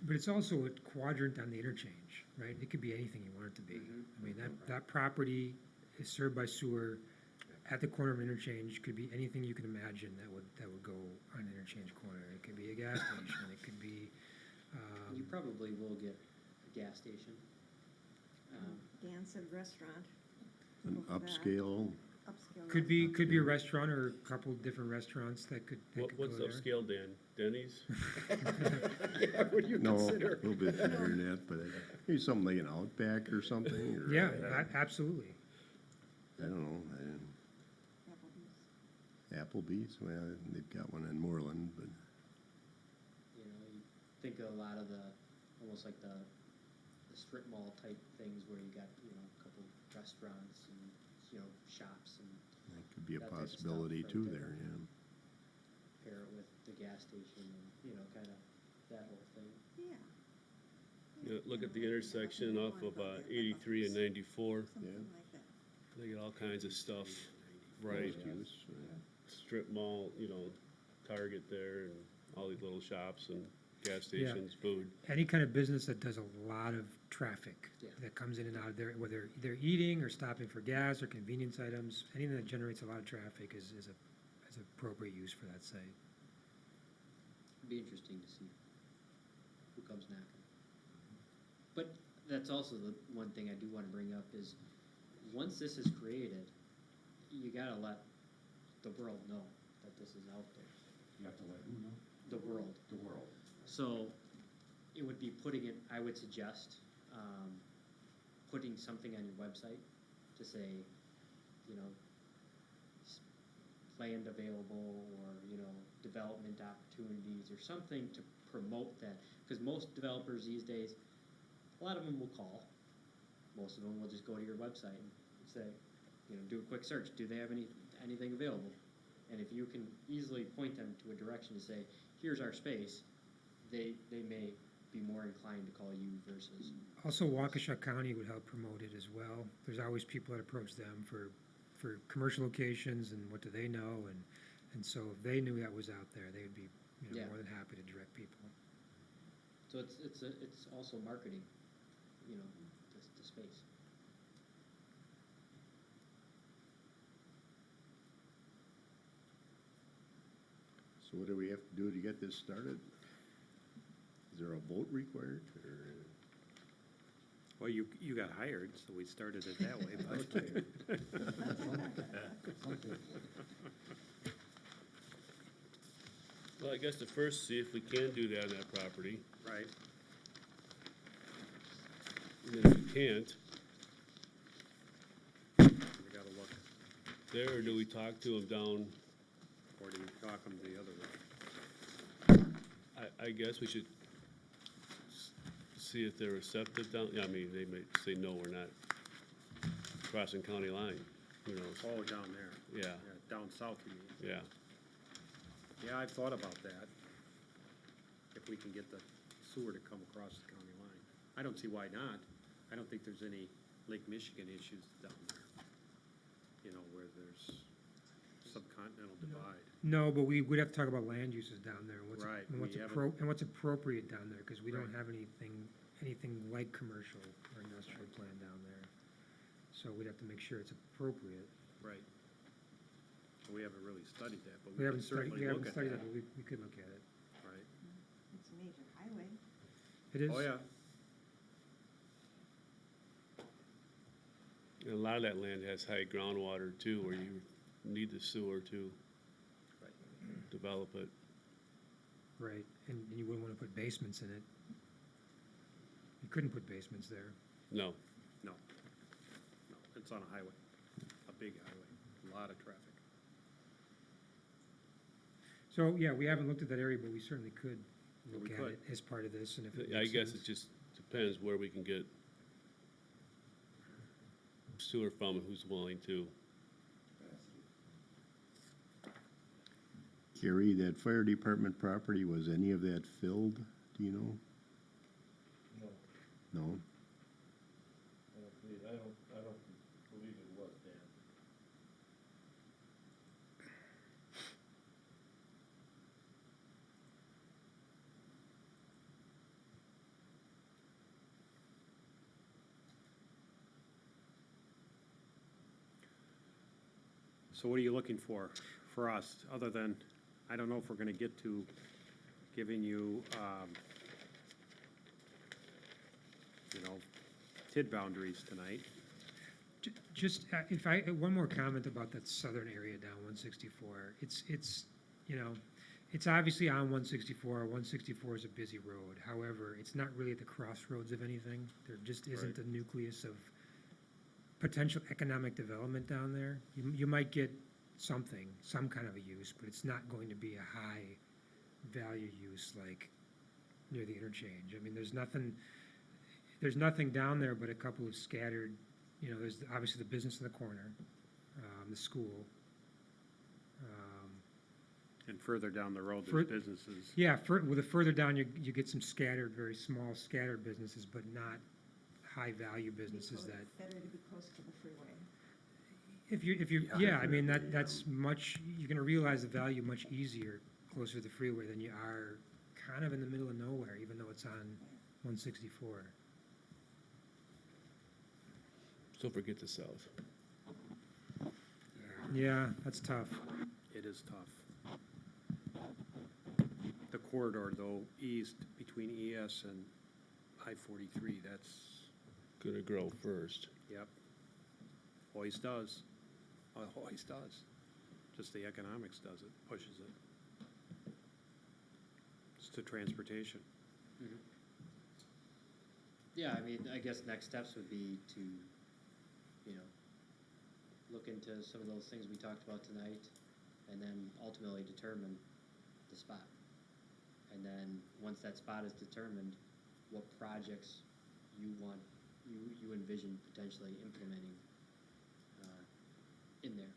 But it's also a quadrant on the interchange, right? It could be anything you want it to be. That property is served by sewer at the corner of an interchange, could be anything you can imagine that would go on an interchange corner. It could be a gas station, it could be, You probably will get a gas station. Dan said restaurant. An Go for that. upscale, Upscale could be restaurant. a restaurant or a couple different restaurants that could go What's there. upscale, Dan? Denny's? Yeah, what do you no, a consider? little bit better than that, but maybe something like an Outback or something, or. Yeah, absolutely. I don't know, Applebee's. Applebee's, well, they've got one in Moreland, but. You think of a lot of almost like the strip mall type things where you got, a couple restaurants and, shops and That could be a that type of stuff possibility right too there. there, yeah. pair it with the gas station and, kind of that whole thing. Yeah. Look at the intersection off of 83 and 94. Something like that. They get all kinds of stuff, right? Use, Strip mall, Target there and all these little shops and gas stations, food. Any kind of business that does a lot of traffic, Yeah. that comes in and out of there, whether they're eating or stopping for gas or convenience items, anything that generates a lot of traffic is appropriate use for that site. It'd be interesting to see who comes knocking. But that's also the one thing I do want to bring up is, once this is created, you gotta let the world know that this is out there. You have to let who know? The world. The world. So it would be putting it, I would suggest, putting something on your website to say, land available or, development opportunities or something to promote that. Because most developers these days, a lot of them will call. Most of them will just go to your website and say, do a quick search. Do they have anything available? And if you can easily point them to a direction to say, here's our space, they may be more inclined to call you versus. Also, Waukesha County would help promote it as well. There's always people that approach them for commercial locations and what do they know, and so if they knew that was out there, they would be, Yeah. more than happy to direct people. So it's also marketing, the space. So what do we have to do to get this started? Is there a vote required, or? Well, you got hired, so we started it that way, but. Well, I guess the first, see if we can do that on that property. Right. And then if we can't, We gotta look there, or do we talk to them down 40, talk them the other way. I guess we should see if they're receptive down, I mean, they might say, no, we're not crossing county line, who knows? Oh, down there. Yeah, Down south, you mean? yeah. Yeah, I've thought about that. If we can get the sewer to come across the county line. I don't see why not. I don't think there's any Lake Michigan issues down there. You know, where there's subcontinental divide. No, but we would have to talk about land uses down there, and Right, and we haven't- and what's appropriate down there, because we don't Right. have anything like commercial or industrial plan down there. So we'd have to make sure it's appropriate. Right. We haven't really studied that, but We we haven't can studied, certainly we haven't look at studied that. that, but we could look at it. Right. It's a major highway. It is. Oh, yeah. And a lot of that land has high groundwater too, where you need the sewer to develop it. Right, and you wouldn't want to put basements in it. You couldn't put basements there. No, No. No, it's on a highway, a big highway, a lot of traffic. So, yeah, we haven't looked at that area, but we certainly could But look we at could. it as part of this, and if it I makes guess sense. it just depends where we can get sewer from and who's willing to. Gary, that fire department property, was any of that filled, do you know? No, No? I don't believe it was, Dan. So what are you looking for us, other than, I don't know if we're gonna get to giving you, you know, TID boundaries tonight. Just, one more comment about that southern area down 164. It's, you know, it's obviously on 164. 164 is a busy road. However, it's not really at the crossroads of anything. There just isn't Right. a nucleus of potential economic development down there. You might get something, some kind of a use, but it's not going to be a high value use like near the interchange. I mean, there's nothing down there but a couple of scattered, you know, there's obviously the business in the corner, the school. And further down the road, For- there's businesses. Yeah, the further down, you get some scattered, very small scattered businesses, but not high-value businesses that, Better to be close to the freeway. yeah, I mean, that's much, you're gonna realize the value much easier closer to the freeway than you are kind of in the middle of nowhere, even though it's on 164. Don't forget the south. Yeah, that's tough. It is tough. The corridor, though, east between ES and I-43, that's, Gonna grow first. yep. Always does. Always does. Just the economics does it, pushes it. It's the transportation. Yeah, I mean, I guess next steps would be to, you know, look into some of those things we talked about tonight, and then ultimately determine the spot. And then, once that spot is determined, what projects you want, you envision potentially implementing in there.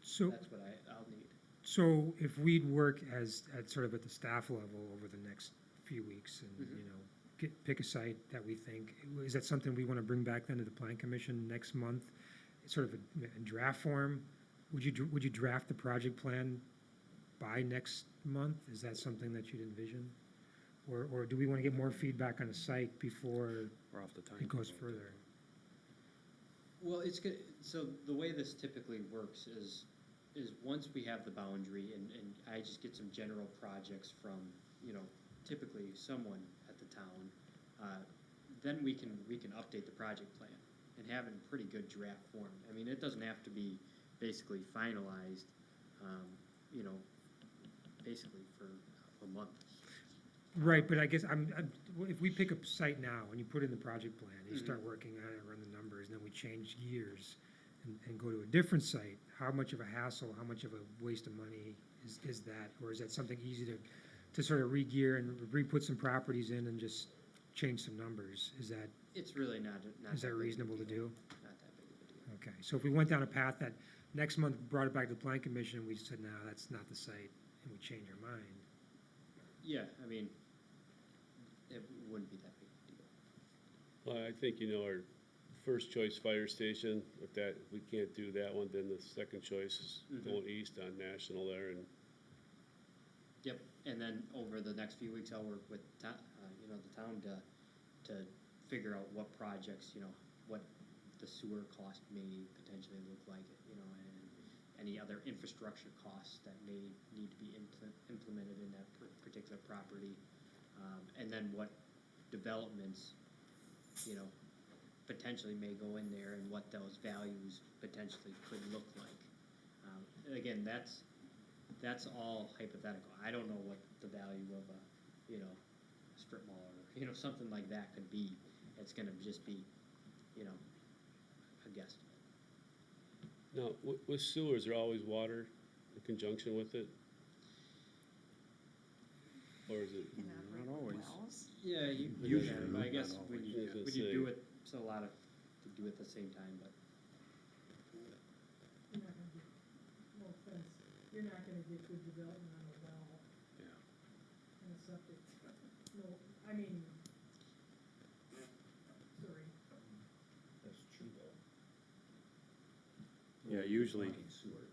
So, That's what I'll need. so if we'd work at sort of at the staff level over the next few weeks and, Mhm. you know, pick a site that we think, is that something we want to bring back then to the plan commission next month? Sort of in draft form? Would you draft the project plan by next month? Is that something that you'd envision? Or do we want to get more feedback on the site before We're off the time. it goes further? Well, it's good, so the way this typically works is once we have the boundary and I just get some general projects from, you know, typically someone at the town, then we can update the project plan and have it in pretty good draft form. I mean, it doesn't have to be basically finalized, you know, basically for a month. Right, but I guess if we pick a site now and you put in the project plan, and you start working on it, run the numbers, and then we change gears, and go to a different site, how much of a hassle, how much of a waste of money is that? Or is that something easy to sort of re-gear and re-put some properties in and just change some numbers? Is that, It's really not is that big of a reasonable to deal. do? Not that big of a deal. Okay, so if we went down a path that next month brought it back to the plan commission, and we said, no, that's not the site, and we change our mind. Yeah, I mean, it wouldn't be that big of a deal. Well, I think, our first choice fire station, if we can't do that one, then the second choice is going east on National there, and Yep, and then over the next few weeks, I'll work with, the town to figure out what projects, what the sewer cost may potentially look like, and any other infrastructure costs that may need to be implemented in that particular property. And then what developments, potentially may go in there and what those values potentially could look like. Again, that's all hypothetical. I don't know what the value of a strip mall or, something like that could be. It's gonna just be, a guesstimate. now, with sewers, there always water in conjunction with it? Or is it? Can operate Not always. wells. Yeah, Usually, I guess not when always. you, I was gonna when you say. do it, it's a lot to do at the same time, but. You're not gonna get, no offense, you're not gonna get good development on a well Yeah. and a septic. No, I mean, sorry. That's true, though. Yeah, usually Sewer.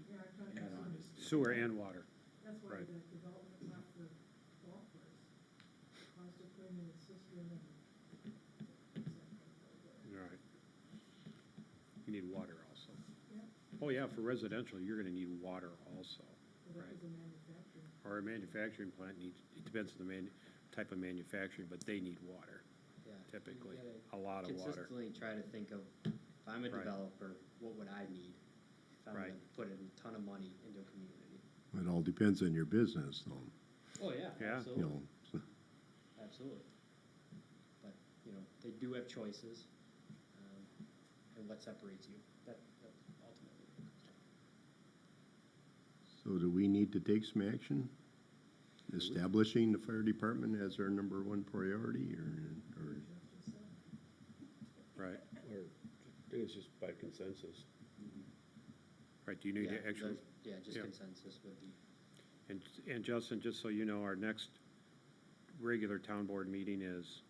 Yeah, I'm talking And on sewer. sewer and water. That's why Right. the development's not for golf course. Cost of putting in a cistern and. Right. You need water also. Yeah. Oh, yeah, for residential, you're gonna need water also. Well, that Right. was a manufacturing. Or a manufacturing plant needs, it depends on the type of manufacturing, but they need water Yeah. typically, You a gotta lot of water. Consistently try to think of, if I'm a Right. developer, what would I need? If I'm Right. gonna put in a ton of money into a community. It all depends on your business, though, Oh, yeah, Yeah. you know. absolutely. But, they do have choices, and what separates you, that ultimately comes down. So do we need to take some action? Establishing the fire department as our number one priority, or Right, Or, I think it's just by consensus. right, do you need Yeah, to actually? just yeah. consensus would be. And Justin, just so you know, our next regular town board meeting is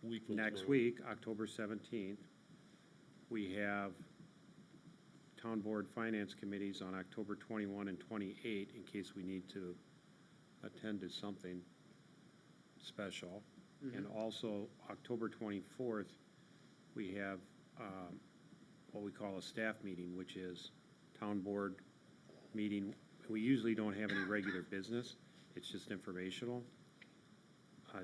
Week from next tomorrow. week, October 17th. We have town board finance committees on October 21 and 28, in case we need to attend to something special. And also, October 24th, we have what we call a staff meeting, which is town board meeting. We usually don't have any regular business, it's just informational.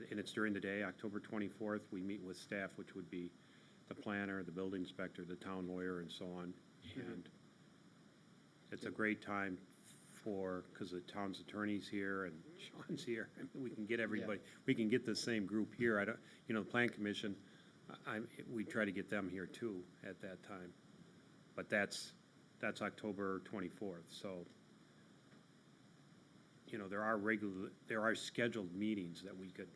And it's during the day. October 24th, we meet with staff, which would be the planner, the building inspector, the town lawyer, and so on. And it's a great time because the town's attorney's here and Sean's here. I mean, we can get everybody, we can get the same group here. The plan commission, we try to get them here too at that time. But that's October 24th, so, there are scheduled meetings that we could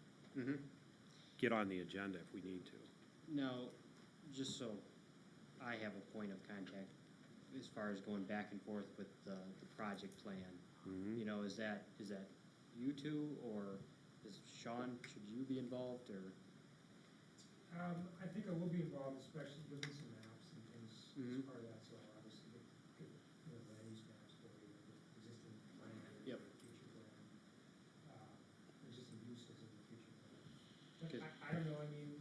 get on the agenda if we need to. Now, just so I have a point of contact, as far as going back and forth with the project plan, is that you two, or is Sean, should you be involved, or? I think I will be involved, especially doing some maps and things as part of that, so I'll obviously get land use maps for you, the existing plan and Yep. the future plan, existing uses in the future plan. But Good. I don't know, I mean,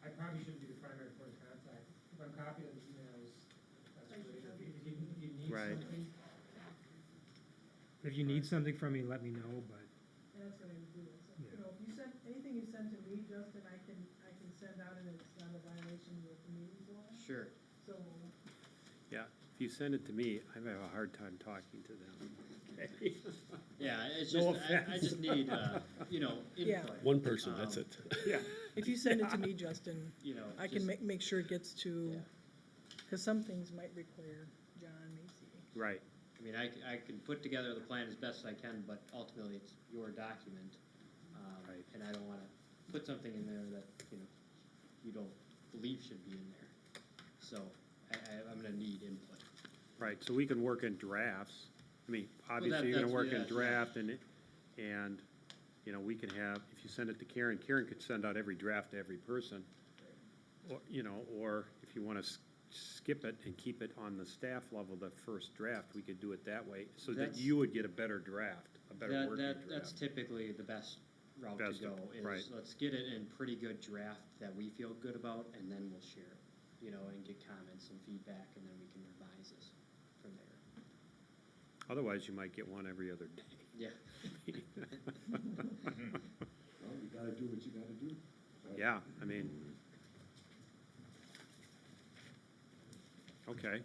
I probably shouldn't be the primary point of contact. If I'm copied on the emails, that's great. If you need Right. something, if you need something from me, let me know, but And that's what I would do. Yeah. If you send, anything you send to me, Justin, I can send out and it's not a violation of the meetings law. Sure. So, Yeah, if you send it to me, I have a hard time talking to them. Okay. Yeah, it's No just, I offense. just need, you know, Yeah. input. One person, that's it. Yeah. If you send it to me, Justin, You know, I can just- make sure it gets to, Yeah. because some things might require John Macy. Right. I mean, I can put together the plan as best I can, but ultimately it's your document. Right. And I don't wanna put something in there that, you know, you don't believe should be in there. So I'm gonna need input. Right, so we can work in drafts. I mean, that- obviously, you're gonna that's- work in yeah. draft and, you know, we can have, if you send it to Karen, Karen could send out every draft to every person. Or, you know, or if you wanna skip it and keep it on the staff level, the first draft, we could do it that way, so that That's- you would get a better draft, a better That, working that's draft. typically the best route to Best, go, right. is let's get it in pretty good draft that we feel good about, and then we'll share it, you know, and get comments and feedback, and then we can revise this from there. Otherwise, you might get one every other day. Yeah. Well, you gotta do what you gotta do. Yeah, I mean. Okay.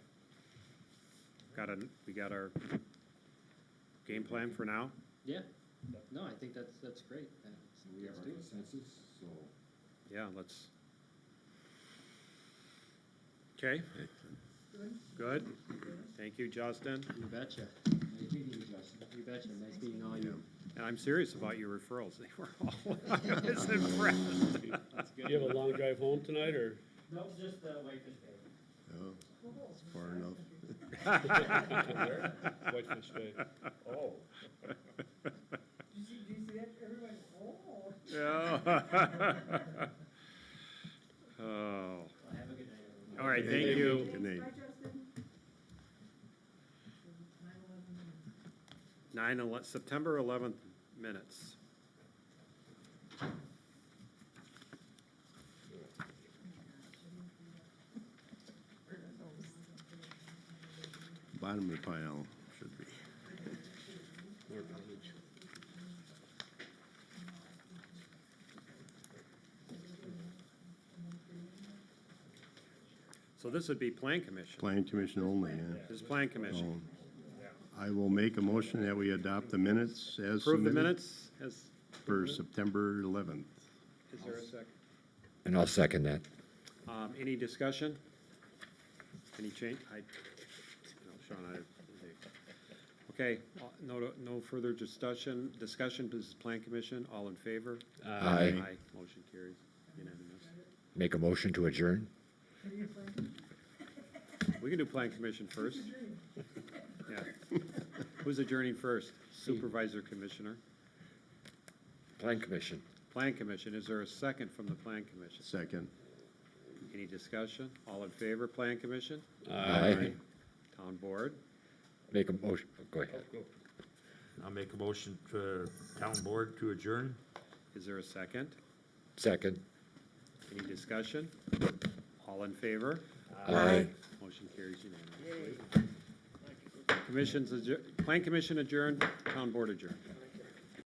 We got our game plan for now? Yeah, no, I think that's great. We have Let's our do it. consensus, so. Yeah, let's. Okay. Good. Thank you, Justin. You betcha. Nice meeting you, Justin. You betcha. Nice meeting all you. And I'm serious about your referrals. They were all, I was impressed. Do you have a long drive home tonight, or? No, just Whitefish Bay. Oh, it's far enough. Whitefish Bay. Oh. Do you see that? Everybody, oh. Yeah. Oh, Well, have a good night, everyone. all right, thank you. Good night. September 11th minutes. Bottom of the pile should be. More damage. So this would be Plan Commission. Plan commission only, yeah. This is Plan Commission. So I will make a motion that we adopt the minutes as Approve the submitted minutes as, for September 11th. is there a second? And I'll second that. Any discussion? Any change? No, Sean, okay, no further discussion, this is Plan Commission, all in favor? Aye. Motion carries unanimous. Make a motion to adjourn? We can do Plan Commission first. Yeah. Who's adjourning first? Supervisor, Commissioner. Plan Commission. Plan Commission, is there a second from the Plan Commission? Second. Any discussion? All in favor, Plan Commission? Aye. Town Board? Make a motion, go ahead. I'll make a motion to town board to adjourn. Is there a second? Second. Any discussion? All in favor? Aye. Motion carries unanimously. Plan Commission adjourned, Town Board adjourned.